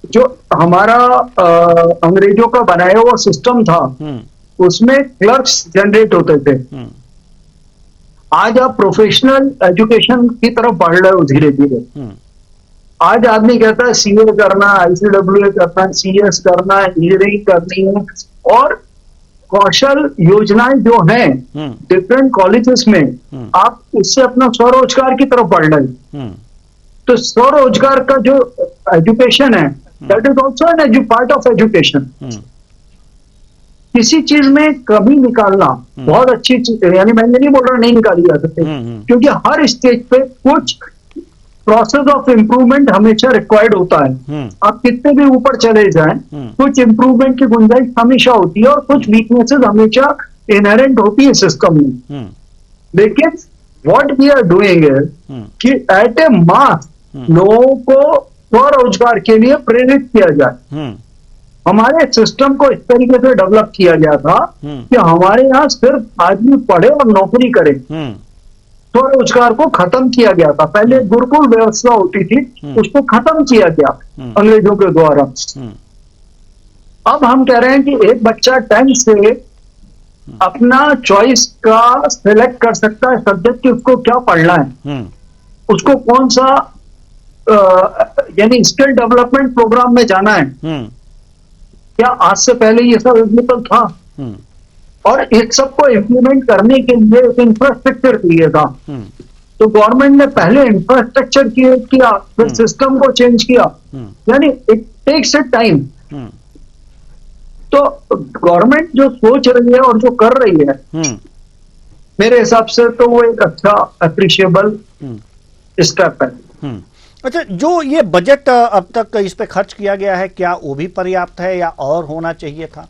जो हमारा अंग्रेजों का बनाया हुआ सिस्टम था, उसमें क्लर्क्स जनरेट होते थे। आज आप प्रोफेशनल एजुकेशन की तरफ बढ़ रहे हो धीरे धीरे। आज आदमी कहता है सीए करना, आईसीडब्ल्यूए करना, सीएस करना, इंजीनियरिंग करनी है, और कौशल योजनाएं जो हैं डिफरेंट कॉलेजेस में, आप उससे अपना स्वरोजगार की तरफ बढ़ रहे हैं। तो स्वरोजगार का जो एजुकेशन है, that is also an part of education. किसी चीज में कमी निकालना बहुत अच्छी चीज, यानी मैं नहीं बोल रहा नहीं निकाली जा सकती, क्योंकि हर स्टेज पे कुछ प्रोसेस ऑफ इम्प्रूवमेंट हमेशा रिक्वायर्ड होता है। आप कितने भी ऊपर चले जाएं, कुछ इम्प्रूवमेंट की गुंजाइश हमेशा होती है, और कुछ वीकनेसेस हमेशा इनहेरेंट होती है सिस्टम में। लेकिन व्हाट वी आर डूइंग है कि एट ए मास लोगों को स्वरोजगार के लिए प्रेरित किया जाए। हमारे सिस्टम को इस तरीके से डेवलप किया गया था कि हमारे यहाँ सिर्फ आदमी पढ़े और नौकरी करे, स्वरोजगार को खत्म किया गया था। पहले गुरुकुल व्यवस्था होती थी, उसको खत्म किया गया अंग्रेजों के द्वारा। अब हम कह रहे हैं कि एक बच्चा 10 से अपना चॉइस का सिलेक्ट कर सकता है सब्जेक्ट कि उसको क्या पढ़ना है, उसको कौन सा यानी स्किल डेवलपमेंट प्रोग्राम में जाना है। क्या आज से पहले ये सब अवेलेबल था? और इस सब को इम्प्लीमेंट करने के लिए एक इंफ्रास्ट्रक्चर चाहिए था। तो गवर्नमेंट ने पहले इंफ्रास्ट्रक्चर किया, फिर सिस्टम को चेंज किया, यानी इट टेक्स ए टाइम। तो गवर्नमेंट जो सोच रही है और जो कर रही है, मेरे हिसाब से तो वो एक अच्छा अप्रिशिएबल स्टेप है। अच्छा, जो ये बजट अब तक इस पे खर्च किया गया है, क्या वो भी पर्याप्त है या और होना चाहिए था?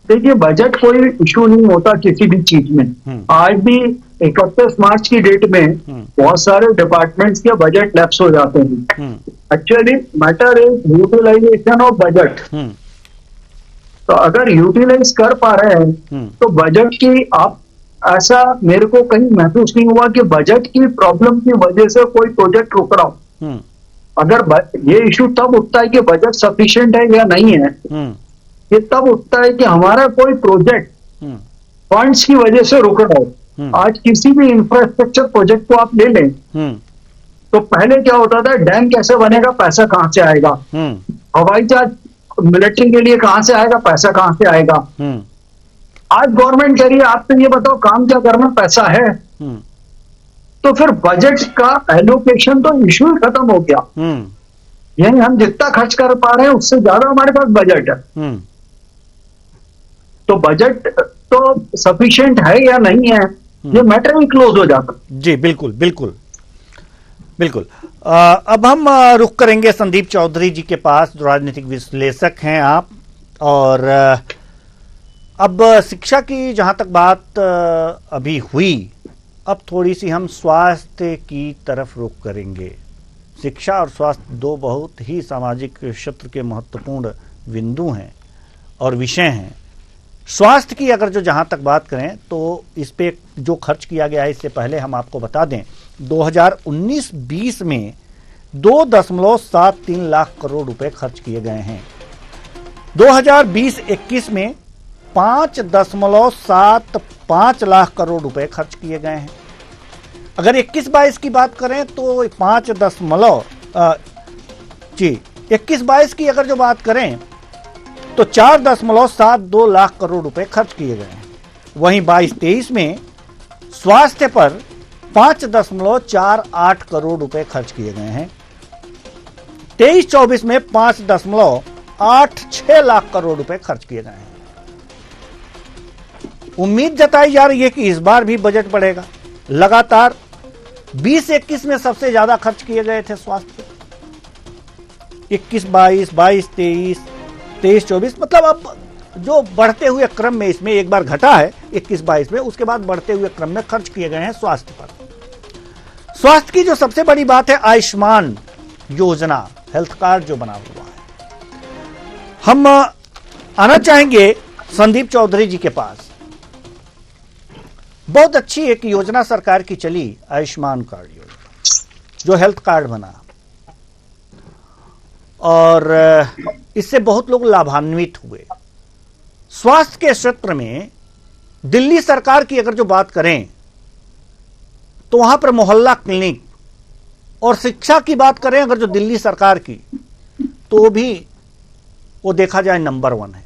देखिए, बजट कोई इशू नहीं होता किसी भी चीज में। आज भी 31 मार्च की डेट में बहुत सारे डिपार्टमेंट्स के बजट लैप्स हो जाते हैं। Actually matter is utilization of budget. तो अगर यूटिलाइज कर पा रहे हैं तो बजट की आप ऐसा मेरे को कहीं महसूस नहीं हुआ कि बजट की प्रॉब्लम की वजह से कोई प्रोजेक्ट रुक रहा हो। अगर ये इशू तब उठता है कि बजट सफिशिएंट है या नहीं है, ये तब उठता है कि हमारा कोई प्रोजेक्ट फंड्स की वजह से रुक रहा हो। आज किसी भी इंफ्रास्ट्रक्चर प्रोजेक्ट को आप ले लें तो पहले क्या होता था, डैम कैसे बनेगा, पैसा कहां से आएगा, हवाई जहाज मिलिट्री के लिए कहां से आएगा, पैसा कहां से आएगा। आज गवर्नमेंट कह रही है आप तो ये बताओ काम क्या करना, पैसा है। तो फिर बजट का एलोकेशन तो इशू ही खत्म हो गया। यानी हम जितना खर्च कर पा रहे हैं उससे ज्यादा हमारे पास बजट है। तो बजट तो सफिशिएंट है या नहीं है, ये मैटर ही क्लोज हो जाता। जी बिल्कुल बिल्कुल बिल्कुल। अब हम रुख करेंगे संदीप चौधरी जी के पास, जो राजनीतिक विश्लेषक हैं आप। और अब शिक्षा की जहां तक बात अभी हुई, अब थोड़ी सी हम स्वास्थ्य की तरफ रुख करेंगे। शिक्षा और स्वास्थ्य दो बहुत ही सामाजिक क्षेत्र के महत्वपूर्ण बिंदु हैं और विषय हैं। स्वास्थ्य की अगर जो जहां तक बात करें तो इस पे जो खर्च किया गया है, इससे पहले हम आपको बता दें 2019-20 में 2.73 लाख करोड़ रुपए खर्च किए गए हैं। 2020-21 में 5.75 लाख करोड़ रुपए खर्च किए गए हैं। अगर 21-22 की बात करें तो 21-22 की अगर जो बात करें तो 4.72 लाख करोड़ रुपए खर्च किए गए हैं। वहीं 22-23 में स्वास्थ्य पर 5.48 करोड़ रुपए खर्च किए गए हैं। 23-24 में 5.86 लाख करोड़ रुपए खर्च किए गए हैं। उम्मीद जताई जा रही है कि इस बार भी बजट बढ़ेगा। लगातार 20-21 में सबसे ज्यादा खर्च किए गए थे स्वास्थ्य पे, 21-22, 22-23, 23-24, मतलब अब जो बढ़ते हुए क्रम में, इसमें एक बार घटा है 21-22 में, उसके बाद बढ़ते हुए क्रम में खर्च किए गए हैं स्वास्थ्य पर। स्वास्थ्य की जो सबसे बड़ी बात है, आयुष्मान योजना, हेल्थ कार्ड जो बना हुआ है। हम आना चाहेंगे संदीप चौधरी जी के पास। बहुत अच्छी एक योजना सरकार की चली, आयुष्मान कार्ड योजना, जो हेल्थ कार्ड बना, और इससे बहुत लोग लाभान्वित हुए। स्वास्थ्य के क्षेत्र में दिल्ली सरकार की अगर जो बात करें तो वहां पर मोहल्ला क्लिनिक, और शिक्षा की बात करें अगर जो दिल्ली सरकार की, तो भी वो देखा जाए नंबर 1 है।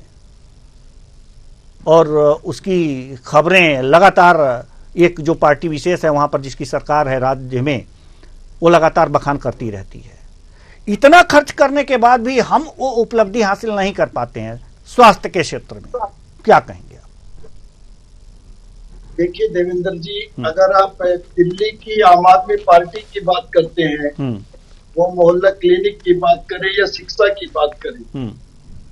और उसकी खबरें लगातार, एक जो पार्टी विशेष है वहां पर जिसकी सरकार है राज्य में, वो लगातार बखान करती रहती है। इतना खर्च करने के बाद भी हम वो उपलब्धि हासिल नहीं कर पाते हैं स्वास्थ्य के क्षेत्र में, क्या कहेंगे आप? देखिए देवेंद्र जी, अगर आप दिल्ली की आम आदमी पार्टी की बात करते हैं, वो मोहल्ला क्लिनिक की बात करें या शिक्षा की बात करें,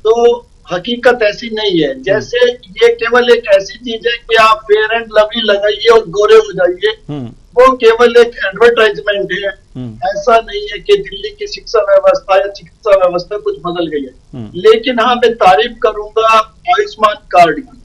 तो हकीकत ऐसी नहीं है। जैसे ये केवल एक ऐसी चीज है कि आप फेयर एंड लवली लगाइए और गोरे हो जाइए, वो केवल एक एडवर्टाइजमेंट है। ऐसा नहीं है कि दिल्ली की शिक्षा व्यवस्था या चिकित्सा व्यवस्था कुछ बदल गई है। लेकिन हाँ, मैं तारीफ करूंगा आयुष्मान कार्ड की।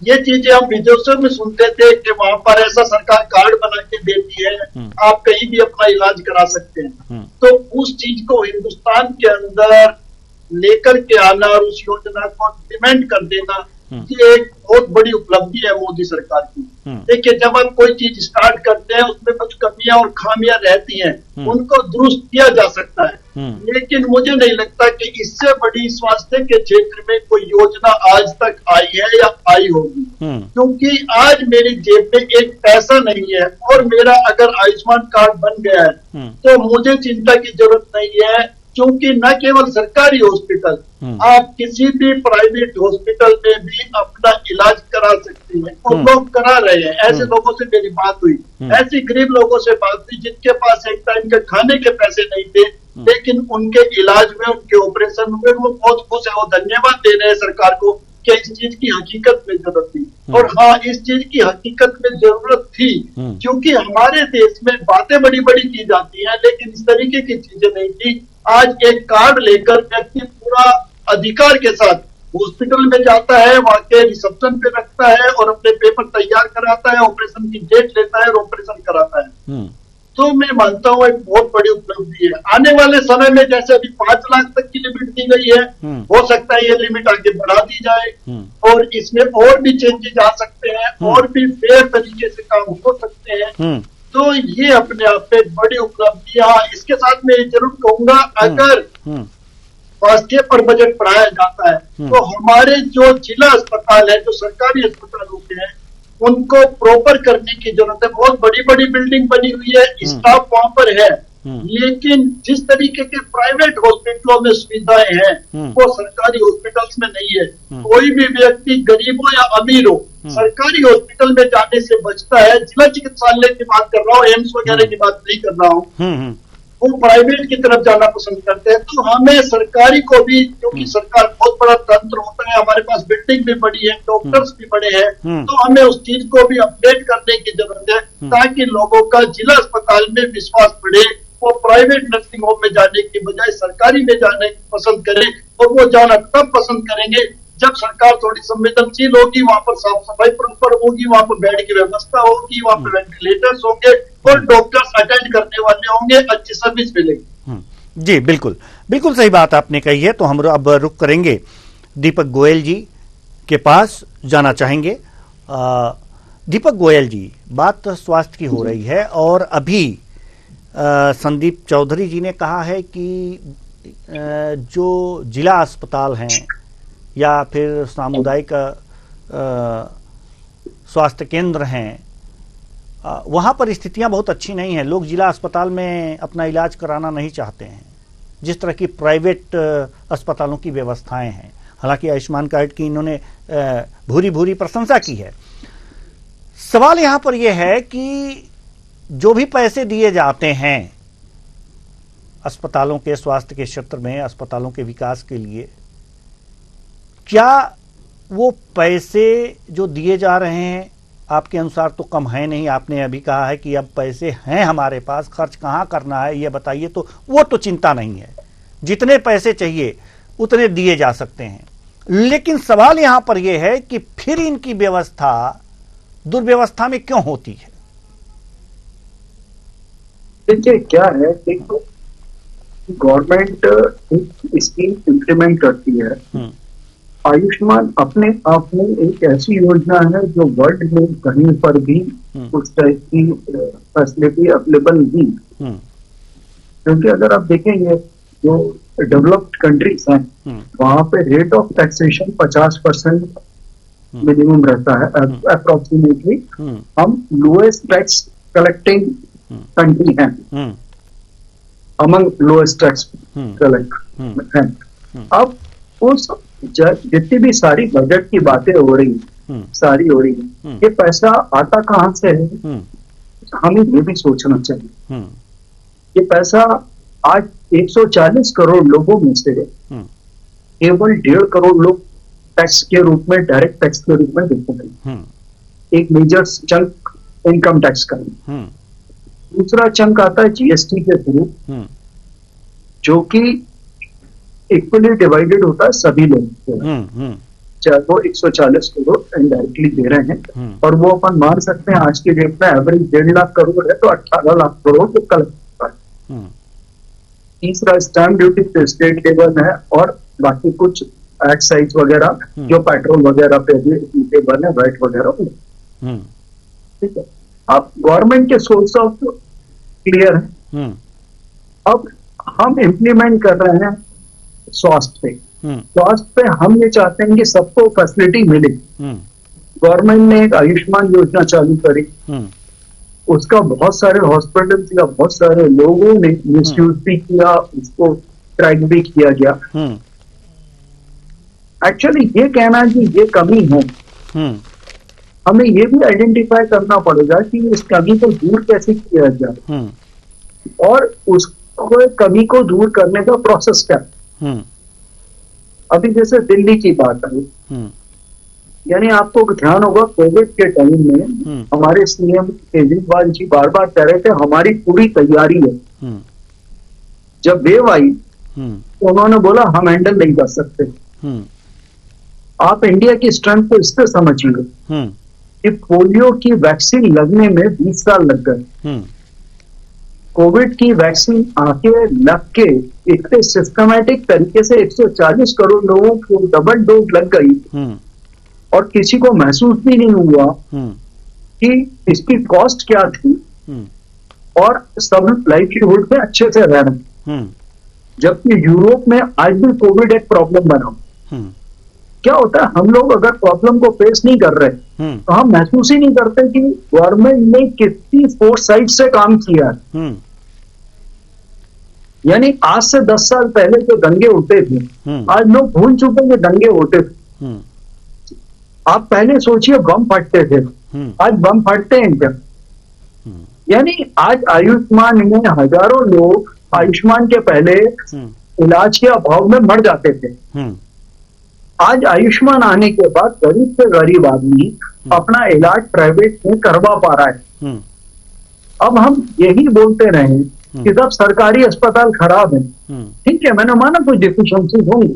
ये चीजें हम विदेशों में सुनते थे कि वहां पर ऐसा सरकार कार्ड बना के देती है, आप कहीं भी अपना इलाज करा सकते हैं। तो उस चीज को हिंदुस्तान के अंदर लेकर के आना और उस योजना को इम्प्लीमेंट कर देना, ये एक बहुत बड़ी उपलब्धि है मोदी सरकार की। देखिए, जब हम कोई चीज स्टार्ट करते हैं उसमें कुछ कमियां और खामियां रहती हैं, उनको दुरुस्त किया जा सकता है। लेकिन मुझे नहीं लगता कि इससे बड़ी स्वास्थ्य के क्षेत्र में कोई योजना आज तक आई है या आई होगी, क्योंकि आज मेरी जेब में एक पैसा नहीं है और मेरा अगर आयुष्मान कार्ड बन गया है तो मुझे चिंता की जरूरत नहीं है। क्योंकि न केवल सरकारी हॉस्पिटल, आप किसी भी प्राइवेट हॉस्पिटल में भी अपना इलाज करा सकती हैं, और लोग करा रहे हैं। ऐसे लोगों से मेरी बात हुई, ऐसी गरीब लोगों से बात हुई जिनके पास एक टाइम के खाने के पैसे नहीं थे, लेकिन उनके इलाज में, उनके ऑपरेशन में वो बहुत खुश है, वो धन्यवाद दे रहे हैं सरकार को कि इस चीज की हकीकत में जरूरत थी। और हाँ, इस चीज की हकीकत में जरूरत थी, क्योंकि हमारे देश में बातें बड़ी बड़ी की जाती हैं, लेकिन इस तरीके की चीजें नहीं थी। आज एक कार्ड लेकर व्यक्ति पूरा अधिकार के साथ हॉस्पिटल में जाता है, वहां के रिसेप्शन पे रखता है और अपने पेपर तैयार कराता है, ऑपरेशन की डेट लेता है और ऑपरेशन कराता है। तो मैं मानता हूँ एक बहुत बड़ी उपलब्धि है। आने वाले समय में जैसे अभी 5 लाख तक की लिमिट दी गई है, हो सकता है ये लिमिट आगे बढ़ा दी जाए और इसमें और भी चेंजेस आ सकते हैं, और भी फेयर तरीके से काम हो सकते हैं। तो ये अपने आप में बड़ी उपलब्धियां। इसके साथ मैं जरूर कहूंगा, अगर स्वास्थ्य पर बजट बढ़ाया जाता है तो हमारे जो जिला अस्पताल है, जो सरकारी अस्पताल होते हैं, उनको प्रॉपर करने की जरूरत है। बहुत बड़ी बड़ी बिल्डिंग बनी हुई है, स्टाफ वहां पर है, लेकिन जिस तरीके के प्राइवेट हॉस्पिटलों में सुविधाएं हैं वो सरकारी हॉस्पिटल्स में नहीं है। कोई भी व्यक्ति गरीब हो या अमीर हो, सरकारी हॉस्पिटल में जाने से बचता है। जिला चिकित्सालय की बात कर रहा हूँ, एम्स वगैरह की बात नहीं कर रहा हूँ, वो प्राइवेट की तरफ जाना पसंद करते हैं। तो हमें सरकारी को भी, क्योंकि सरकार बहुत बड़ा तंत्र होता है, हमारे पास बिल्डिंग भी बड़ी है, डॉक्टर्स भी बड़े हैं, तो हमें उस चीज को भी अपडेट करने की जरूरत है, ताकि लोगों का जिला अस्पताल में विश्वास बढ़े, वो प्राइवेट नर्सिंग होम में जाने की बजाय सरकारी में जाने पसंद करें। और वो जाना तब पसंद करेंगे जब सरकार थोड़ी संवेदनशील होगी, वहां पर साफ सफाई प्रॉपर होगी, वहां पर बेड की व्यवस्था होगी, वहां पर वेंटिलेटर्स होंगे और डॉक्टर्स अटेंड करने वाले होंगे, अच्छी सर्विस मिलेगी। जी बिल्कुल, बिल्कुल सही बात आपने कही है। तो हम अब रुक करेंगे दीपक गोयल जी के पास, जाना चाहेंगे। दीपक गोयल जी, बात स्वास्थ्य की हो रही है और अभी संदीप चौधरी जी ने कहा है कि जो जिला अस्पताल हैं या फिर सामुदायिक स्वास्थ्य केंद्र हैं, वहाँ पर स्थितियाँ बहुत अच्छी नहीं हैं। लोग जिला अस्पताल में अपना इलाज कराना नहीं चाहते हैं, जिस तरह की प्राइवेट अस्पतालों की व्यवस्थाएं हैं। हालांकि आयुष्मान कार्ड की इन्होंने भूरी भूरी प्रशंसा की है। सवाल यहां पर यह है कि जो भी पैसे दिए जाते हैं अस्पतालों के, स्वास्थ्य के क्षेत्र में अस्पतालों के विकास के लिए, क्या वो पैसे जो दिए जा रहे हैं आपके अनुसार तो कम है नहीं? आपने अभी कहा है कि अब पैसे हैं हमारे पास, खर्च कहां करना है ये बताइए, तो वो तो चिंता नहीं है, जितने पैसे चाहिए उतने दिए जा सकते हैं। लेकिन सवाल यहां पर यह है कि फिर इनकी व्यवस्था दुर्व्यवस्था में क्यों होती है? देखिए क्या है कि गवर्नमेंट एक स्कीम इम्प्लीमेंट करती है। आयुष्मान अपने आप में एक ऐसी योजना है जो वर्ल्ड में कहीं पर भी उस टाइप की फैसिलिटी अवेलेबल नहीं, क्योंकि अगर आप देखेंगे जो डेवलप्ड कंट्रीज हैं वहां पे रेट ऑफ टैक्सेशन 50% मिनिमम रहता है अप्रोक्सीमेटली। हम लोएस्ट टैक्स कलेक्टिंग कंट्री हैं, अमंग लोएस्ट टैक्स कलेक्ट हैं। अब उस जितनी भी सारी बजट की बातें हो रही सारी हो रही ये पैसा आता कहां से है, हमें ये भी सोचना चाहिए। ये पैसा आज 140 करोड़ लोगों में से केवल 1.5 करोड़ लोग टैक्स के रूप में, डायरेक्ट टैक्स के रूप में देते हैं। एक मेजर चंक इनकम टैक्स का, दूसरा चंक आता है जीएसटी के थ्रू, जो कि इक्वली डिवाइडेड होता है सभी लोगों को, चाहे वो 140 करोड़ इनडायरेक्टली दे रहे हैं, और वो अपन मान सकते हैं आज की डेट में एवरेज 1.5 लाख करोड़ है तो 18 लाख करोड़ को कलेक्ट होता है। तीसरा स्टैम्प ड्यूटी पे स्टेट लेवल है, और बाकी कुछ एक्साइज वगैरह जो पेट्रोल वगैरह पे भी लेवल है, वैट वगैरह। ठीक है, अब गवर्नमेंट के सोर्स ऑफ क्लियर है। अब हम इम्प्लीमेंट कर रहे हैं स्वास्थ्य पे। स्वास्थ्य पे हम ये चाहते हैं कि सबको फैसिलिटी मिले। गवर्नमेंट ने एक आयुष्मान योजना चालू करी, उसका बहुत सारे हॉस्पिटल्स या बहुत सारे लोगों ने मिसयूज भी किया, उसको ट्रैक भी किया गया। एक्चुअली ये कहना है कि ये कमी है, हमें ये भी आइडेंटिफाई करना पड़ेगा कि इस कमी को दूर कैसे किया जाए, और उसको कमी को दूर करने का प्रोसेस क्या है। अभी जैसे दिल्ली की बात आई, यानी आपको ध्यान होगा कोविड के टाइम में हमारे सीएम केजरीवाल जी बार बार कह रहे थे हमारी पूरी तैयारी है। जब वेव आई तो उन्होंने बोला हम हैंडल नहीं कर सकते। आप इंडिया की स्ट्रेंथ को इससे समझिए कि पोलियो की वैक्सीन लगने में 20 साल लग गए। कोविड की वैक्सीन आके लग के इतने सिस्टमैटिक तरीके से 140 करोड़ लोगों को डबल डोज लग गई, और किसी को महसूस भी नहीं हुआ कि इसकी कॉस्ट क्या थी, और सब लाइवलीहुड में अच्छे से रह रहे। जबकि यूरोप में आज भी कोविड एक प्रॉब्लम बना। क्या होता है, हम लोग अगर प्रॉब्लम को फेस नहीं कर रहे तो हम महसूस ही नहीं करते कि गवर्नमेंट ने कितनी फोरसाइट से काम किया है। यानी आज से 10 साल पहले जो दंगे होते थे, आज लोग भूल चुके हैं दंगे होते थे। आप पहले सोचिए बम फटते थे, आज बम फटते हैं क्या? यानी आज आयुष्मान में हजारों लोग आयुष्मान के पहले इलाज के अभाव में मर जाते थे। आज आयुष्मान आने के बाद गरीब से गरीब आदमी अपना इलाज प्राइवेट में करवा पा रहा है। अब हम यही बोलते रहे कि जब सरकारी अस्पताल खराब है, ठीक है, मैंने माना कुछ डिफिशियंसीज होंगी,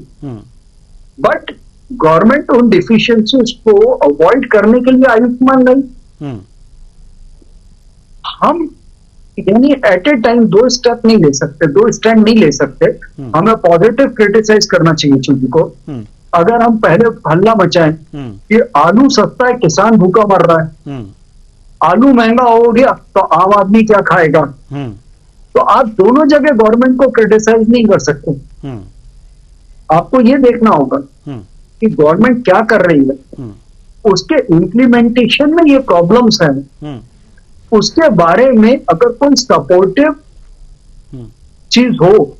बट गवर्नमेंट उन डिफिशियंसीज को अवॉइड करने के लिए आयुष्मान लाई। हम यानी एट ए टाइम 2 स्टेप नहीं ले सकते, 2 स्टैंड नहीं ले सकते। हमें पॉजिटिव क्रिटिसाइज करना चाहिए चीज को। अगर हम पहले हल्ला मचाएं कि आलू सस्ता है, किसान भूखा मर रहा है, आलू महंगा हो गया तो आम आदमी क्या खाएगा, तो आप दोनों जगह गवर्नमेंट को क्रिटिसाइज नहीं कर सकते। आपको ये देखना होगा कि गवर्नमेंट क्या कर रही है, उसके इम्प्लीमेंटेशन में ये प्रॉब्लम्स हैं, उसके बारे में अगर कोई सपोर्टिव चीज हो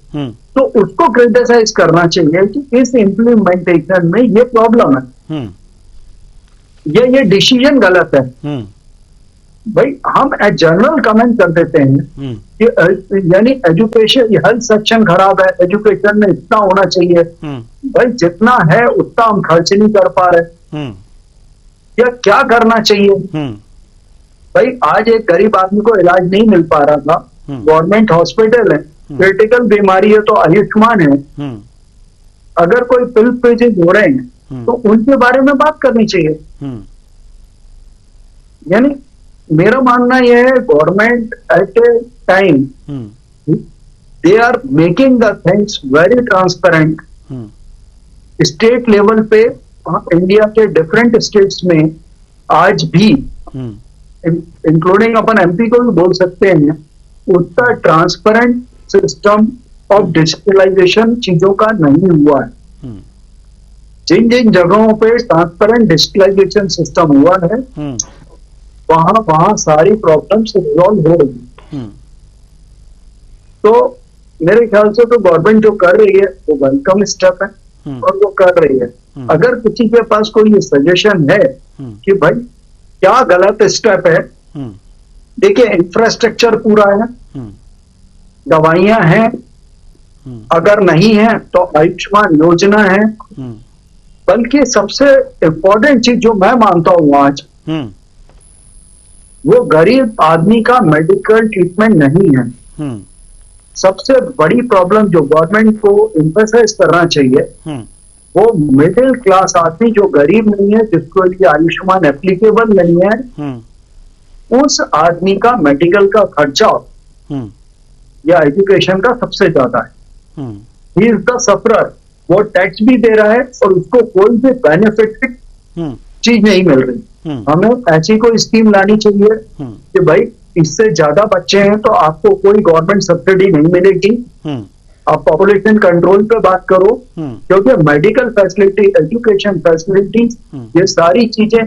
तो उसको क्रिटिसाइज करना चाहिए कि इस इम्प्लीमेंटेशन में ये प्रॉब्लम है, ये डिसीजन गलत है। भाई हम जनरल कमेंट कर देते हैं कि यानी एजुकेशन, हेल्थ सेक्शन खराब है, एजुकेशन में इतना होना चाहिए। भाई जितना है उतना हम खर्च नहीं कर पा रहे, या क्या करना चाहिए? भाई आज एक गरीब आदमी को इलाज नहीं मिल पा रहा था, गवर्नमेंट हॉस्पिटल है, क्रिटिकल बीमारी है तो आयुष्मान है, अगर कोई पिल पेजेस हो रहे हैं तो उनके बारे में बात करनी चाहिए। यानी मेरा मानना यह है, government at a time they are making the things very transparent. State level पे इंडिया के डिफरेंट स्टेट्स में आज भी, इंक्लूडिंग अपन एमपी को भी बोल सकते हैं, उतना ट्रांसपेरेंट सिस्टम ऑफ डिजिटलाइजेशन चीजों का नहीं हुआ है। जिन जिन जगहों पे ट्रांसपेरेंट डिजिटलाइजेशन सिस्टम हुआ है वहां सारी प्रॉब्लम्स रिजॉल्व हो रही। तो मेरे ख्याल से तो गवर्नमेंट जो कर रही है वो वेलकम स्टेप है और वो कर रही है। अगर किसी के पास कोई ये सजेशन है कि भाई क्या गलत स्टेप है, देखिए इंफ्रास्ट्रक्चर पूरा है, दवाइयां हैं, अगर नहीं है तो आयुष्मान योजना है, बल्कि सबसे इंपॉर्टेंट चीज जो मैं मानता हूं आज, वो गरीब आदमी का मेडिकल ट्रीटमेंट नहीं है। सबसे बड़ी प्रॉब्लम जो गवर्नमेंट को एम्फसाइज करना चाहिए वो मिडिल क्लास आदमी जो गरीब नहीं है, जिसको ये आयुष्मान एप्लीकेबल नहीं है, उस आदमी का मेडिकल का खर्चा या एजुकेशन का सबसे ज्यादा है। ही इज द सफरर, वो टैक्स भी दे रहा है और उसको कोई भी बेनिफिट चीज नहीं मिल रही। हमें ऐसी कोई स्कीम लानी चाहिए कि भाई इससे ज्यादा बच्चे हैं तो आपको कोई गवर्नमेंट सब्सिडी नहीं मिलेगी, आप पॉपुलेशन कंट्रोल पे बात करो, क्योंकि मेडिकल फैसिलिटी, एजुकेशन फैसिलिटी, ये सारी चीजें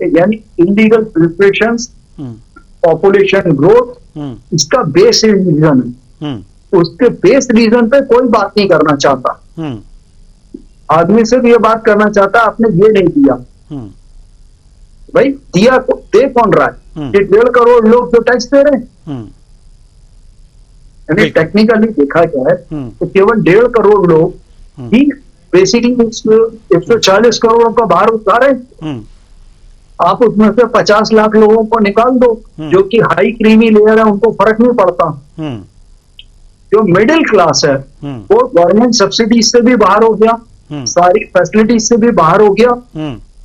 यानी इलीगल प्रिपरेशंस, पॉपुलेशन ग्रोथ, इसका बेस रीजन है। उसके बेस रीजन पे कोई बात नहीं करना चाहता। आदमी से भी ये बात करना चाहता, आपने ये नहीं दिया। भाई दिया दे कौन रहा है? ये 1.5 करोड़ लोग जो टैक्स दे रहे हैं, यानी टेक्निकली देखा जाए तो केवल 1.5 करोड़ लोग ही बेसिकली 140 करोड़ का भार उतार रहे। आप उसमें से 50 लाख लोगों को निकाल दो जो कि हाई क्रीमी लेयर है, उनको फर्क नहीं पड़ता। जो मिडिल क्लास है वो गवर्नमेंट सब्सिडी से भी बाहर हो गया, सारी फैसिलिटी से भी बाहर हो गया,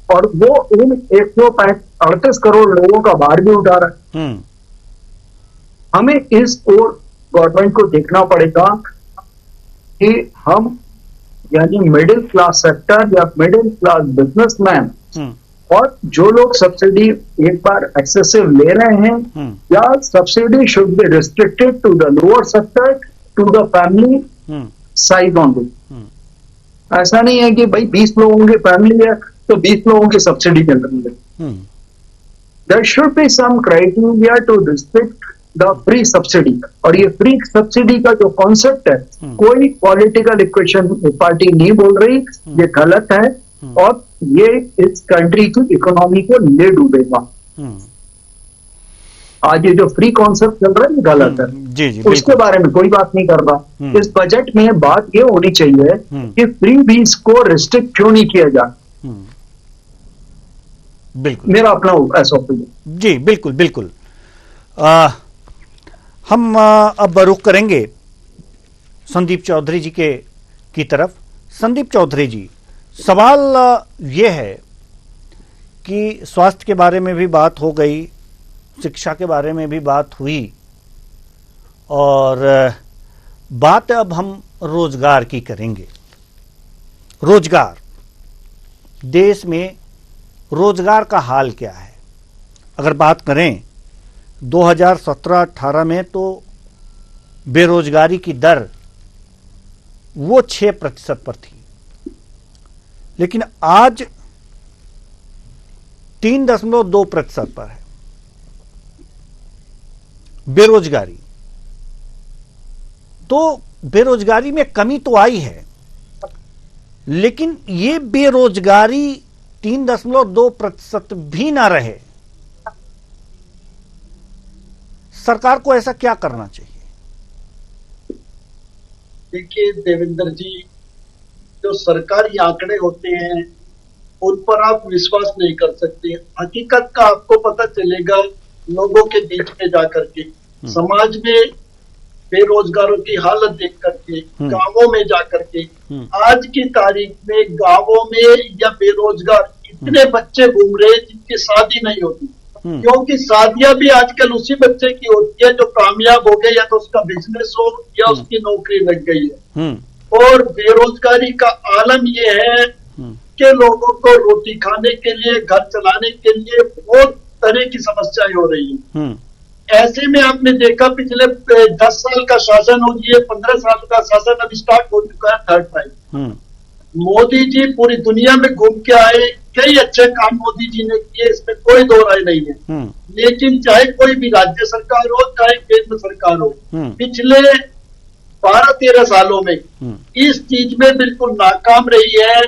और वो इन 138 करोड़ लोगों का भार भी उठा रहा है। हमें इस ओर गवर्नमेंट को देखना पड़ेगा कि हम यानी मिडिल क्लास सेक्टर या मिडिल क्लास बिजनेसमैन और जो लोग सब्सिडी एक बार एक्सेसिव ले रहे हैं, या subsidy should be restricted to the lower sector, to the family size only. ऐसा नहीं है कि भाई 20 लोगों की फैमिली है तो 20 लोगों की सब्सिडी मिल रही है। There should be some criteria to restrict the free subsidy. और ये फ्री सब्सिडी का जो कॉन्सेप्ट है, कोई पॉलिटिकल इक्वेशन पार्टी नहीं बोल रही, ये गलत है और ये इस कंट्री की इकोनॉमी को ले डूबेगा। आज ये जो फ्री कॉन्सेप्ट चल रहा है गलत है, जी, उसके बारे में कोई बात नहीं कर रहा। इस बजट में बात ये होनी चाहिए कि फ्री बीज को रिस्ट्रिक्ट क्यों नहीं किया जाए। बिल्कुल, मेरा अपना ऐसा ओपिनियन। जी बिल्कुल बिल्कुल। हम अब रुख करेंगे संदीप चौधरी जी की तरफ। संदीप चौधरी जी, सवाल ये है कि स्वास्थ्य के बारे में भी बात हो गई, शिक्षा के बारे में भी बात हुई, और बात अब हम रोजगार की करेंगे। रोजगार, देश में रोजगार का हाल क्या है? अगर बात करें 2017-18 में तो बेरोजगारी की दर वो 6% पर थी, लेकिन आज 3.2% पर है बेरोजगारी। तो बेरोजगारी में कमी तो आई है, लेकिन ये बेरोजगारी 3.2% भी ना रहे सरकार को ऐसा क्या करना चाहिए? देखिए देवेंद्र जी, जो सरकारी आंकड़े होते हैं उन पर आप विश्वास नहीं कर सकते। हकीकत का आपको पता चलेगा लोगों के बीच में जाकर के, समाज में बेरोजगारों की हालत देख करके, गांवों में जाकर के। आज की तारीख में गांवों में या बेरोजगार इतने बच्चे घूम रहे हैं जिनकी शादी नहीं होती, क्योंकि शादियां भी आजकल उसी बच्चे की होती है जो कामयाब हो गए, या तो उसका बिजनेस हो या उसकी नौकरी लग गई है। और बेरोजगारी का आलम ये है कि लोगों को रोटी खाने के लिए, घर चलाने के लिए बहुत तरह की समस्याएं हो रही हैं। ऐसे में आपने देखा पिछले 10 साल का शासन हो, ये 15 साल का शासन अब स्टार्ट हो चुका है थर्ड टाइम। मोदी जी पूरी दुनिया में घूम के आए, कई अच्छे काम मोदी जी ने किए, इसमें कोई दो राय नहीं है। लेकिन चाहे कोई भी राज्य सरकार हो चाहे केंद्र सरकार हो, पिछले 12-13 सालों में इस चीज में बिल्कुल नाकाम रही है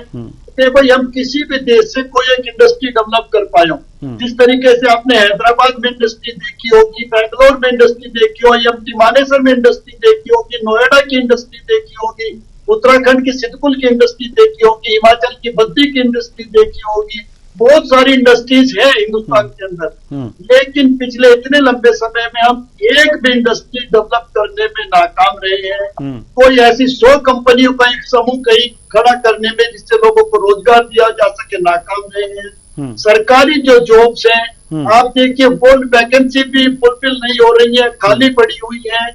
कि भाई हम किसी भी देश से कोई एक इंडस्ट्री डेवलप कर पाए हो। जिस तरीके से आपने हैदराबाद में इंडस्ट्री देखी होगी, बैंगलोर में इंडस्ट्री देखी होगी, एमपी मानेसर में इंडस्ट्री देखी होगी, नोएडा की इंडस्ट्री देखी होगी, उत्तराखंड की सिद्धपुर की इंडस्ट्री देखी होगी, हिमाचल की बद्दी की इंडस्ट्री देखी होगी। बहुत सारी इंडस्ट्रीज है हिंदुस्तान के अंदर, लेकिन पिछले इतने लंबे समय में हम एक भी इंडस्ट्री डेवलप करने में नाकाम रहे हैं। कोई ऐसी 100 कंपनियों का एक समूह कहीं खड़ा करने में जिससे लोगों को रोजगार दिया जा सके, नाकाम रहे हैं। सरकारी जो जॉब्स हैं आप देखिए, वो वैकेंसी भी फुलफिल नहीं हो रही है, खाली पड़ी हुई है।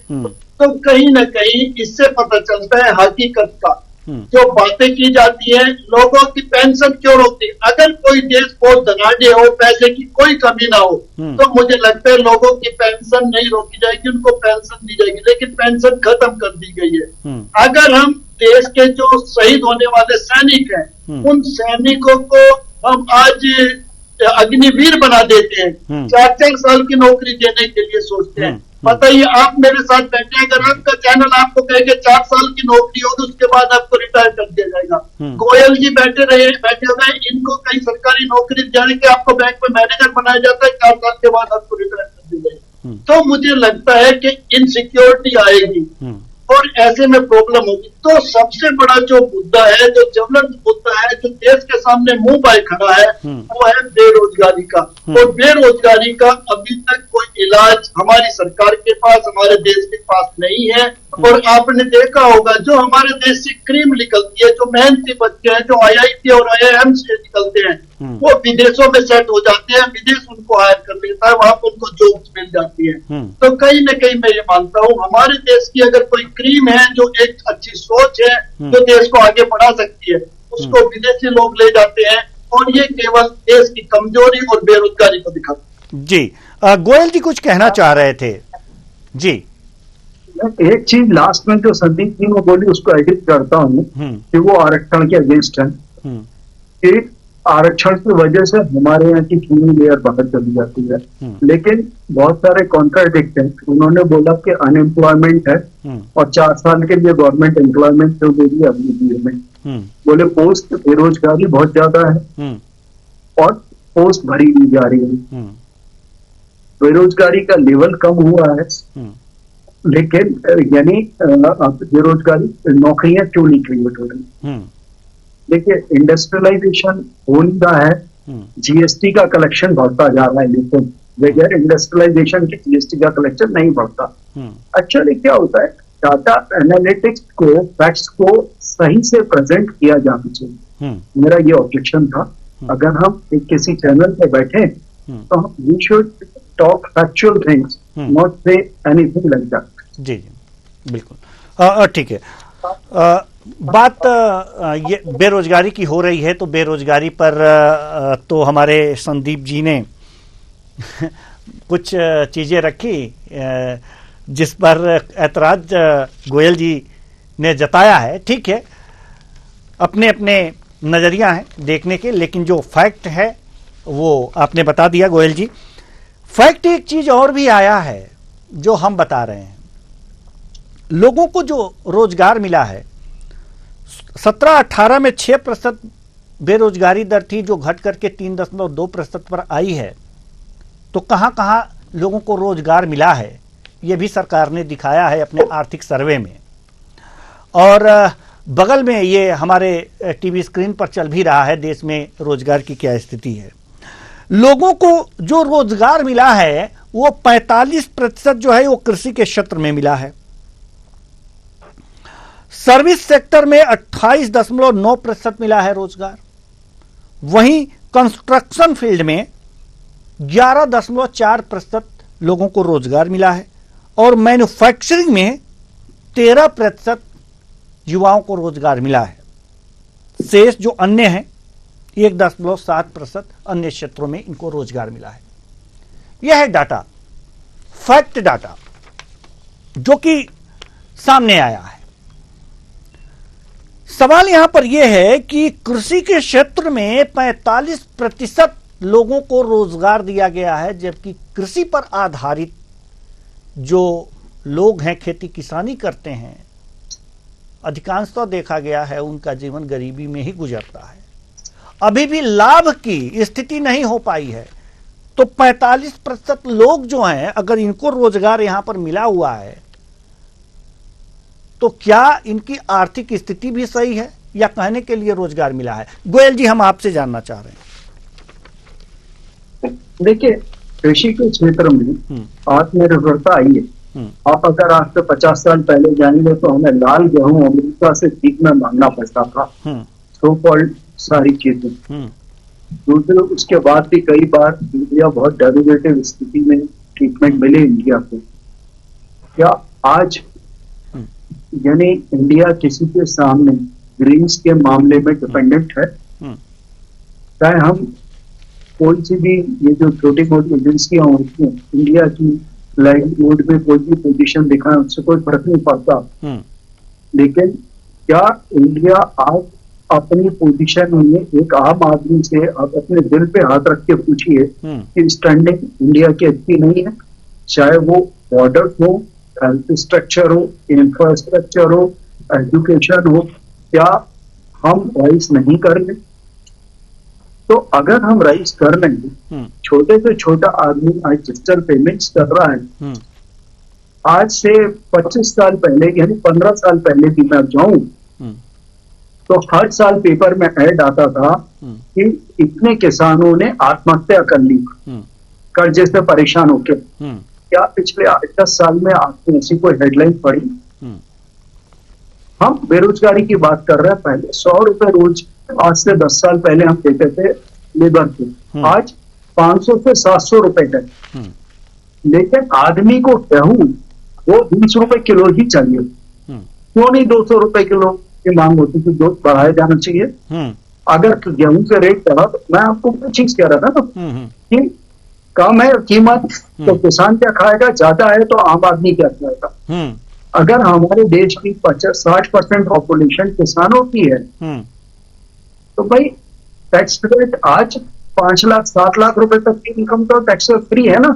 तो कहीं न कहीं इससे पता चलता है हकीकत का, जो बातें की जाती हैं लोगों की पेंशन क्यों रोकती है। अगर कोई देश बहुत धनाढ्य हो, पैसे की कोई कमी ना हो, तो मुझे लगता है लोगों की पेंशन नहीं रोकी जाएगी, उनको पेंशन दी जाएगी। लेकिन पेंशन खत्म कर दी गई है। अगर हम देश के जो शहीद होने वाले सैनिक हैं, उन सैनिकों को हम आज अग्निवीर बना देते हैं, 4-4 साल की नौकरी देने के लिए सोचते हैं। बताइए, आप मेरे साथ बैठे, अगर आपका चैनल आपको कहेगा 4 साल की नौकरी हो तो उसके बाद आपको रिटायर कर दिया जाएगा। गोयल जी बैठे हो गए, इनको कई सरकारी नौकरी जाने के आपको बैंक में मैनेजर बनाया जाता है, 4 साल के बाद आपको रिटायर कर दिया जाएगा। तो मुझे लगता है कि इनसिक्योरिटी आएगी और ऐसे में प्रॉब्लम होगी। तो सबसे बड़ा जो मुद्दा है, जो ज्वलंत मुद्दा है, जो देश के सामने मुंह पाए खड़ा है, वो है बेरोजगारी का। और बेरोजगारी का अभी तक कोई इलाज हमारी सरकार के पास, हमारे देश के पास नहीं है। और आपने देखा होगा, जो हमारे देश से क्रीम निकलती है, जो मेहनती बच्चे हैं, जो IIT और IIM से निकलते हैं, वो विदेशों में सेट हो जाते हैं, विदेश उनको हायर कर लेता है, वहां पर उनको जॉब्स मिल जाती है। तो कहीं न कहीं मैं ये मानता हूँ, हमारे देश की अगर कोई क्रीम है, जो एक अच्छी सोच है, जो देश को आगे बढ़ा सकती है, उसको विदेशी लोग ले जाते हैं, और ये केवल देश की कमजोरी और बेरोजगारी को दिखाता है। जी, गोयल जी कुछ कहना चाह रहे थे जी। एक चीज लास्ट में जो संदीप जी ने बोली उसको एडिट करता हूँ कि वो आरक्षण के अगेंस्ट है। कि आरक्षण की वजह से हमारे यहाँ की क्रीमी लेयर बाहर चली जाती है, लेकिन बहुत सारे कॉन्ट्राडिक्ट हैं। उन्होंने बोला कि अनएम्प्लॉयमेंट है और 4 साल के लिए गवर्नमेंट एम्प्लॉयमेंट जो देगी अगली ईयर में। बोले पोस्ट बेरोजगारी बहुत ज्यादा है और पोस्ट भरी नहीं जा रही है। बेरोजगारी का लेवल कम हुआ है, लेकिन यानी बेरोजगारी नौकरियां क्यों नहीं क्रिएट हो रही। देखिए, इंडस्ट्रियलाइजेशन हो नहीं रहा है, GST का कलेक्शन बढ़ता जा रहा है, लेकिन बगैर इंडस्ट्रियलाइजेशन के GST का कलेक्शन नहीं बढ़ता। एक्चुअली क्या होता है, डाटा एनालिटिक्स को, फैक्ट्स को सही से प्रेजेंट किया जाना चाहिए। मेरा ये ऑब्जेक्शन था। अगर हम एक किसी चैनल पे बैठे तो we should talk factual things, not say anything like that. जी बिल्कुल ठीक है। बात ये बेरोजगारी की हो रही है, तो बेरोजगारी पर तो हमारे संदीप जी ने कुछ चीजें रखी जिस पर ऐतराज गोयल जी ने जताया है। ठीक है, अपने अपने नजरिया हैं देखने के, लेकिन जो फैक्ट है वो आपने बता दिया गोयल जी। फैक्ट एक चीज और भी आया है जो हम बता रहे हैं, लोगों को जो रोजगार मिला है 17-18 में 6% बेरोजगारी दर थी, जो घट करके 3.2% पर आई है। तो कहां कहां लोगों को रोजगार मिला है ये भी सरकार ने दिखाया है अपने आर्थिक सर्वे में। और बगल में ये हमारे टीवी स्क्रीन पर चल भी रहा है देश में रोजगार की क्या स्थिति है। लोगों को जो रोजगार मिला है वो 45% जो है वो कृषि के क्षेत्र में मिला है। सर्विस सेक्टर में 28.9% मिला है रोजगार। वहीं कंस्ट्रक्शन फील्ड में 11.4% लोगों को रोजगार मिला है और मैन्युफैक्चरिंग में 13% युवाओं को रोजगार मिला है। शेष जो अन्य हैं 1.7% अन्य क्षेत्रों में इनको रोजगार मिला है। यह है डाटा, फैक्ट डाटा जो कि सामने आया है। सवाल यहां पर यह है कि कृषि के क्षेत्र में 45% लोगों को रोजगार दिया गया है, जबकि कृषि पर आधारित जो लोग हैं, खेती किसानी करते हैं, अधिकांशतः देखा गया है उनका जीवन गरीबी में ही गुजरता है। अभी भी लाभ की स्थिति नहीं हो पाई है। तो 45% लोग जो हैं, अगर इनको रोजगार यहां पर मिला हुआ है तो क्या इनकी आर्थिक स्थिति भी सही है या कहने के लिए रोजगार मिला है? गोयल जी, हम आपसे जानना चाह रहे हैं। देखिए, कृषि के क्षेत्र में आत्मनिर्भरता आई है। आप अगर आज से 50 साल पहले जाएंगे तो हमें लाल गेहूं अमेरिका से ठीक में मांगना पड़ता था, सो कॉल्ड सारी चीजें। दूसरे उसके बाद भी कई बार इंडिया बहुत डेरिवेटिव स्थिति में ट्रीटमेंट मिले इंडिया को। क्या आज यानी इंडिया किसी के सामने ग्रीन्स के मामले में डिपेंडेंट है? चाहे हम कोई सी भी ये जो छोटी मोटी एजेंसियां होती हैं इंडिया की लाइवलीहुड में कोई भी पोजीशन दिखाएं, उससे कोई फर्क नहीं पड़ता। लेकिन क्या इंडिया आज अपनी पोजीशन में एक आम आदमी से आप अपने दिल पे हाथ रख के पूछिए कि स्टैंडिंग इंडिया की अच्छी नहीं है? चाहे वो बॉर्डर हो, हेल्थ स्ट्रक्चर हो, इंफ्रास्ट्रक्चर हो, एजुकेशन हो, क्या हम राइज नहीं कर रहे? तो अगर हम राइज कर लेंगे, छोटे से छोटा आदमी आज डिजिटल पेमेंट्स कर रहा है। आज से 25 साल पहले यानी 15 साल पहले भी मैं जाऊं तो हर साल पेपर में ऐड आता था कि इतने किसानों ने आत्महत्या कर ली कर्जे से परेशान होकर। क्या पिछले 8-10 साल में आपने ऐसी कोई हेडलाइन पढ़ी? हम बेरोजगारी की बात कर रहे हैं। पहले 100 रुपए रोज, आज से 10 साल पहले हम देते थे लेबर को, आज 500 से 700 रुपए है। लेकिन आदमी को गेहूं वो 20 रुपए किलो ही चाहिए। क्यों नहीं 200 रुपए किलो की मांग होती थी? जो बढ़ाया जाना चाहिए। अगर गेहूं के रेट बढ़ा तो मैं आपको कोई चीज कह रहा था ना कि कम है कीमत तो किसान क्या खाएगा, ज्यादा है तो आम आदमी क्या खाएगा। अगर हमारे देश की 60% पॉपुलेशन किसानों की है तो भाई टैक्स रेट आज 5 लाख 7 लाख रुपए तक की इनकम तो टैक्स फ्री है ना।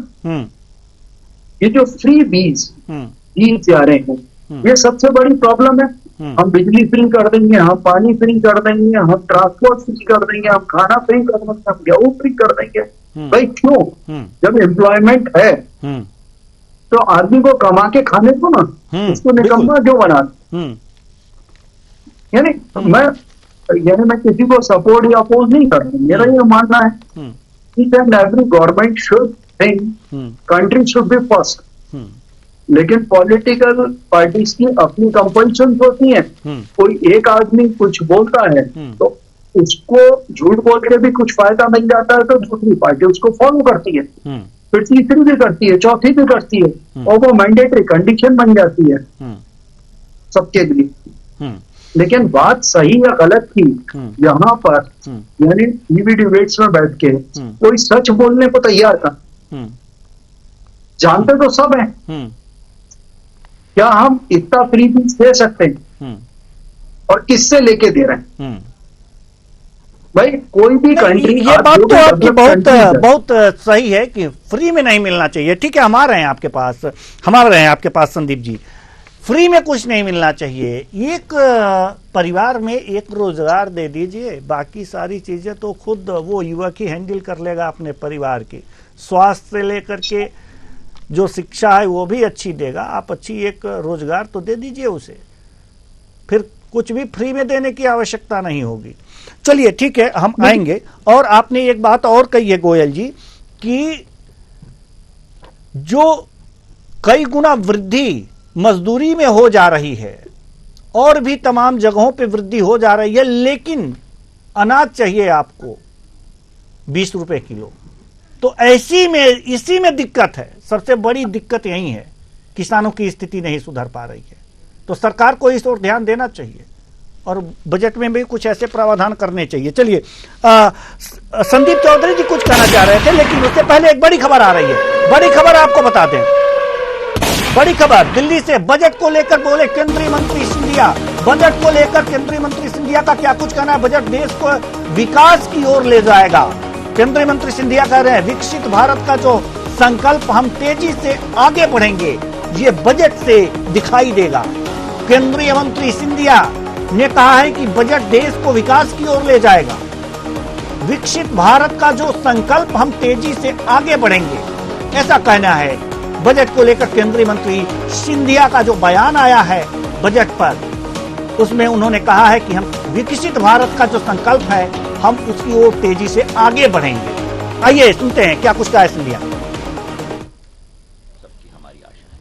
ये जो फ्री बीज जा रहे हैं, ये सबसे बड़ी प्रॉब्लम है। हम बिजली फ्री कर देंगे, हम पानी फ्री कर देंगे, हम ट्रांसपोर्ट फ्री कर देंगे, हम खाना फ्री कर देंगे, हम गेहूं फ्री कर देंगे। भाई क्यों? जब एम्प्लॉयमेंट है तो आदमी को कमा के खाने को ना, उसको निकम्मा क्यों बना? यानी मैं किसी को सपोर्ट या अपोज नहीं कर रहा, मेरा ये मानना है each and every government should think country should be first. लेकिन पॉलिटिकल पार्टीज की अपनी कंपल्शन होती है। कोई एक आदमी कुछ बोलता है तो उसको झूठ बोल के भी कुछ फायदा मिल जाता है तो दूसरी पार्टी उसको फॉलो करती है, फिर तीसरी भी करती है, चौथी भी करती है और वो मैंडेटरी कंडीशन बन जाती है सबके लिए। लेकिन बात सही या गलत थी यहाँ पर, यानी टीवी डिबेट्स में बैठ के कोई सच बोलने को तैयार था। जानते तो सब है, क्या हम इतना फ्री बीज दे सकते हैं और किससे लेके दे रहे हैं? भाई कोई भी कंट्री, ये बात तो आपकी बहुत सही है कि फ्री में नहीं मिलना चाहिए। ठीक है, हम आ रहे हैं आपके पास संदीप जी। फ्री में कुछ नहीं मिलना चाहिए। एक परिवार में एक रोजगार दे दीजिए, बाकी सारी चीजें तो खुद वो युवक ही हैंडल कर लेगा अपने परिवार के। स्वास्थ्य से लेकर के जो शिक्षा है वो भी अच्छी देगा, आप अच्छी एक रोजगार तो दे दीजिए उसे, फिर कुछ भी फ्री में देने की आवश्यकता नहीं होगी। चलिए ठीक है, हम आएंगे। और आपने एक बात और कही है गोयल जी कि जो कई गुना वृद्धि मजदूरी में हो जा रही है और भी तमाम जगहों पे वृद्धि हो जा रही है, लेकिन अनाज चाहिए आपको 20 रुपए किलो। तो ऐसी में इसी में दिक्कत है, सबसे बड़ी दिक्कत यही है, किसानों की स्थिति नहीं सुधर पा रही है। तो सरकार को इस ओर ध्यान देना चाहिए और बजट में भी कुछ ऐसे प्रावधान करने चाहिए। चलिए, संदीप चौधरी जी कुछ कहना चाह रहे थे, लेकिन उससे पहले एक बड़ी खबर आ रही है। बड़ी खबर आपको बता दें, बड़ी खबर दिल्ली से बजट को लेकर बोले केंद्रीय मंत्री सिंधिया। बजट को लेकर केंद्रीय मंत्री सिंधिया का क्या कुछ कहना है? बजट देश को विकास की ओर ले जाएगा। केंद्रीय मंत्री सिंधिया कह रहे हैं विकसित भारत का जो संकल्प हम तेजी से आगे बढ़ेंगे, ये बजट से दिखाई देगा। केंद्रीय मंत्री सिंधिया ने कहा है कि बजट देश को विकास की ओर ले जाएगा। विकसित भारत का जो संकल्प हम तेजी से आगे बढ़ेंगे, ऐसा कहना है। बजट को लेकर केंद्रीय मंत्री सिंधिया का जो बयान आया है बजट पर, उसमें उन्होंने कहा है कि हम विकसित भारत का जो संकल्प है हम उसकी ओर तेजी से आगे बढ़ेंगे। आइए सुनते हैं क्या कुछ कहा है सिंधिया। सबकी हमारी आशा है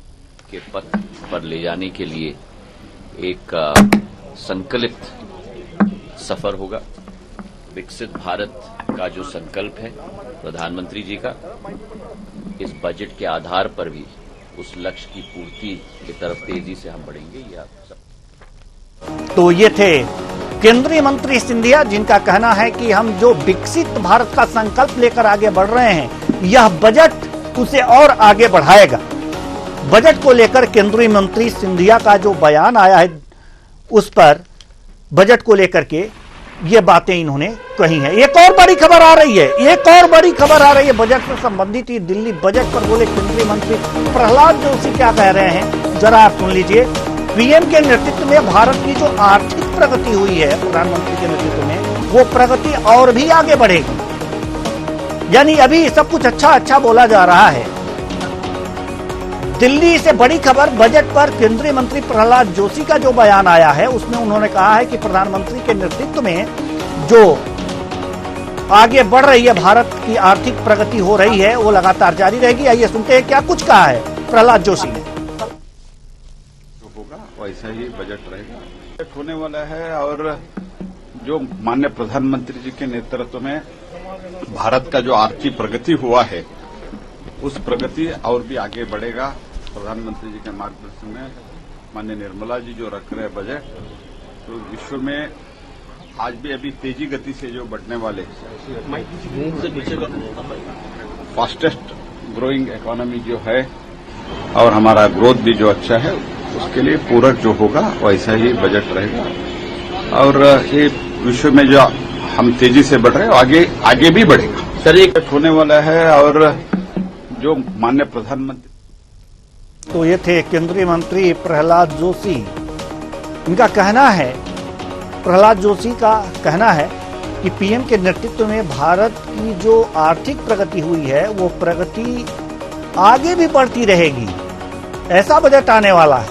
कि पथ पर ले जाने के लिए एक संकलित सफर होगा। विकसित भारत का जो संकल्प है प्रधानमंत्री जी का, इस बजट के आधार पर भी उस लक्ष्य की पूर्ति की तरफ तेजी से हम बढ़ेंगे। ये आप सब। तो ये थे केंद्रीय मंत्री सिंधिया, जिनका कहना है कि हम जो विकसित भारत का संकल्प लेकर आगे बढ़ रहे हैं, यह बजट उसे और आगे बढ़ाएगा। बजट को लेकर केंद्रीय मंत्री सिंधिया का जो बयान आया है, उस पर बजट को लेकर के ये बातें इन्होंने कही हैं। एक और बड़ी खबर आ रही है, एक और बड़ी खबर आ रही है बजट से संबंधित ही। दिल्ली बजट पर बोले केंद्रीय मंत्री प्रहलाद जोशी क्या कह रहे हैं, जरा आप सुन लीजिए। पीएम के नेतृत्व में भारत की जो आर्थिक प्रगति हुई है, प्रधानमंत्री के नेतृत्व में, वो प्रगति और भी आगे बढ़ेगी। यानी अभी सब कुछ अच्छा अच्छा बोला जा रहा है। दिल्ली से बड़ी खबर, बजट पर केंद्रीय मंत्री प्रहलाद जोशी का जो बयान आया है, उसमें उन्होंने कहा है कि प्रधानमंत्री के नेतृत्व में जो आगे बढ़ रही है भारत की आर्थिक प्रगति हो रही है, वो लगातार जारी रहेगी। आइए सुनते हैं क्या कुछ कहा है प्रहलाद जोशी ने। जो होगा वैसा ही बजट रहेगा, बजट होने वाला है। और जो माननीय प्रधानमंत्री जी के नेतृत्व में भारत का जो आर्थिक प्रगति हुआ है, उस प्रगति और भी आगे बढ़ेगा। प्रधानमंत्री जी के मार्गदर्शन में माननीय निर्मला जी जो रख रहे बजट, तो विश्व में आज भी अभी तेजी गति से जो बढ़ने वाले फास्टेस्ट ग्रोइंग इकोनॉमी जो है, और हमारा ग्रोथ भी जो अच्छा है, उसके लिए पूरक जो होगा वैसा ही बजट रहेगा। और ये विश्व में जो हम तेजी से बढ़ रहे हैं, आगे भी बढ़ेगा। सर, एक होने वाला है। और जो माननीय प्रधानमंत्री, तो ये थे केंद्रीय मंत्री प्रहलाद जोशी। इनका कहना है, प्रहलाद जोशी का कहना है कि पीएम के नेतृत्व में भारत की जो आर्थिक प्रगति हुई है, वो प्रगति आगे भी बढ़ती रहेगी। ऐसा बजट आने वाला है,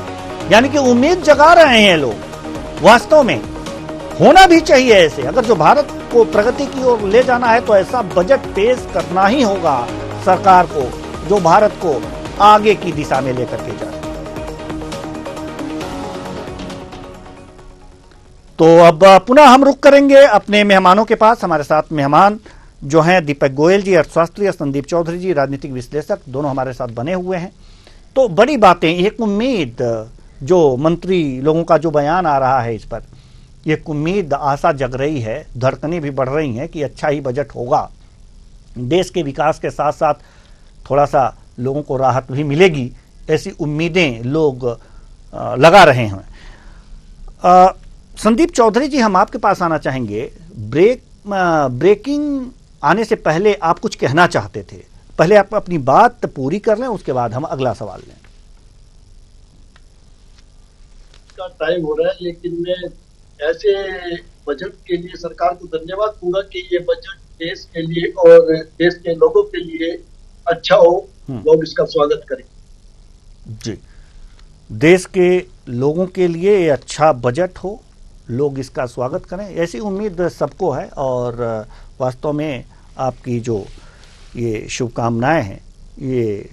यानी कि उम्मीद जगा रहे हैं लोग। वास्तव में होना भी चाहिए ऐसे। अगर जो भारत को प्रगति की ओर ले जाना है, तो ऐसा बजट पेश करना ही होगा सरकार को, जो भारत को आगे की दिशा में लेकर के जाए। तो अब पुनः हम रुक करेंगे अपने मेहमानों के पास। हमारे साथ मेहमान जो हैं दीपक गोयल जी, अर्थशास्त्री, और संदीप चौधरी जी, राजनीतिक विश्लेषक, दोनों हमारे साथ बने हुए हैं। तो बड़ी बातें, एक उम्मीद, जो मंत्री लोगों का जो बयान आ रहा है, इस पर एक उम्मीद, आशा जग रही है, धड़कनें भी बढ़ रही हैं कि अच्छा ही बजट होगा। देश के विकास के साथ साथ थोड़ा सा लोगों को राहत भी मिलेगी, ऐसी उम्मीदें लोग लगा रहे हैं। संदीप चौधरी जी, हम आपके पास आना चाहेंगे। ब्रेकिंग आने से पहले आप कुछ कहना चाहते थे, पहले आप अपनी बात पूरी कर लें, उसके बाद हम अगला सवाल लें। का टाइम हो रहा है, लेकिन मैं ऐसे बजट के लिए सरकार को धन्यवाद दूंगा कि ये बजट देश के लिए और देश के लोगों के लिए अच्छा हो। लोग इसका स्वागत करें। जी, देश के लोगों के लिए ये अच्छा बजट हो, लोग इसका स्वागत करें, ऐसी उम्मीद सबको है। और वास्तव में आपकी जो ये शुभकामनाएं हैं ये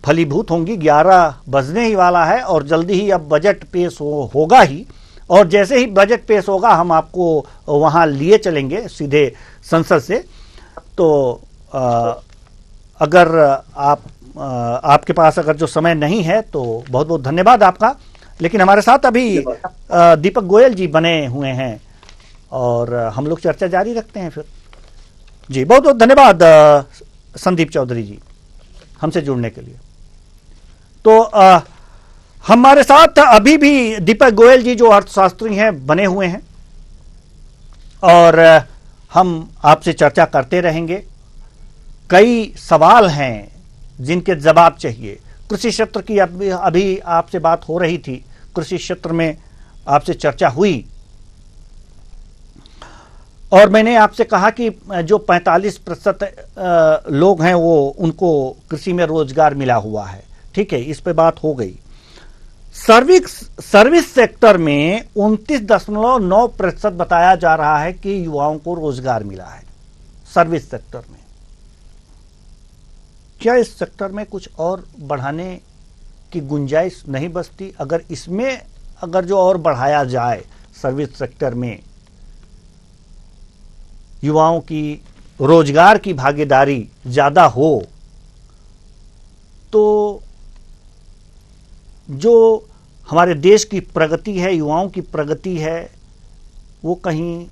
फलीभूत होंगी। 11 बजने ही वाला है और जल्दी ही अब बजट पेश होगा ही, और जैसे ही बजट पेश होगा हम आपको वहां लिए चलेंगे सीधे संसद से। तो अगर आपके पास अगर जो समय नहीं है तो बहुत बहुत धन्यवाद आपका। लेकिन हमारे साथ अभी दीपक गोयल जी बने हुए हैं और हम लोग चर्चा जारी रखते हैं फिर। जी, बहुत बहुत धन्यवाद संदीप चौधरी जी हमसे जुड़ने के लिए। तो हमारे साथ अभी भी दीपक गोयल जी जो अर्थशास्त्री हैं बने हुए हैं और हम आपसे चर्चा करते रहेंगे। कई सवाल हैं जिनके जवाब चाहिए। कृषि क्षेत्र की अभी आपसे बात हो रही थी, कृषि क्षेत्र में आपसे चर्चा हुई और मैंने आपसे कहा कि जो 45% लोग हैं वो उनको कृषि में रोजगार मिला हुआ है। ठीक है, इस पे बात हो गई। सर्विस सेक्टर में 29.9% बताया जा रहा है कि युवाओं को रोजगार मिला है सर्विस सेक्टर में। क्या इस सेक्टर में कुछ और बढ़ाने की गुंजाइश नहीं बचती? अगर इसमें अगर जो और बढ़ाया जाए सर्विस सेक्टर में, युवाओं की रोजगार की भागीदारी ज्यादा हो, तो जो हमारे देश की प्रगति है, युवाओं की प्रगति है, वो कहीं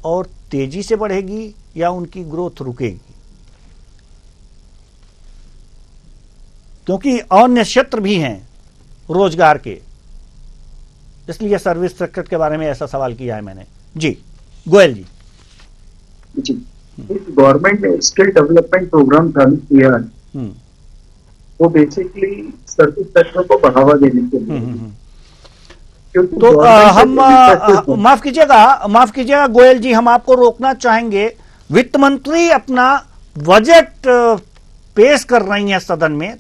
और तेजी से बढ़ेगी या उनकी ग्रोथ रुकेगी? क्योंकि अन्य क्षेत्र भी हैं रोजगार के, इसलिए सर्विस सेक्टर के बारे में ऐसा सवाल किया है मैंने। जी गोयल जी। जी, गवर्नमेंट ने स्किल डेवलपमेंट प्रोग्राम चालू किया है, वो बेसिकली सर्विस सेक्टर को बढ़ावा देने के लिए। तो हम माफ कीजिएगा गोयल जी, हम आपको रोकना चाहेंगे। वित्त मंत्री अपना बजट पेश कर रही हैं सदन में,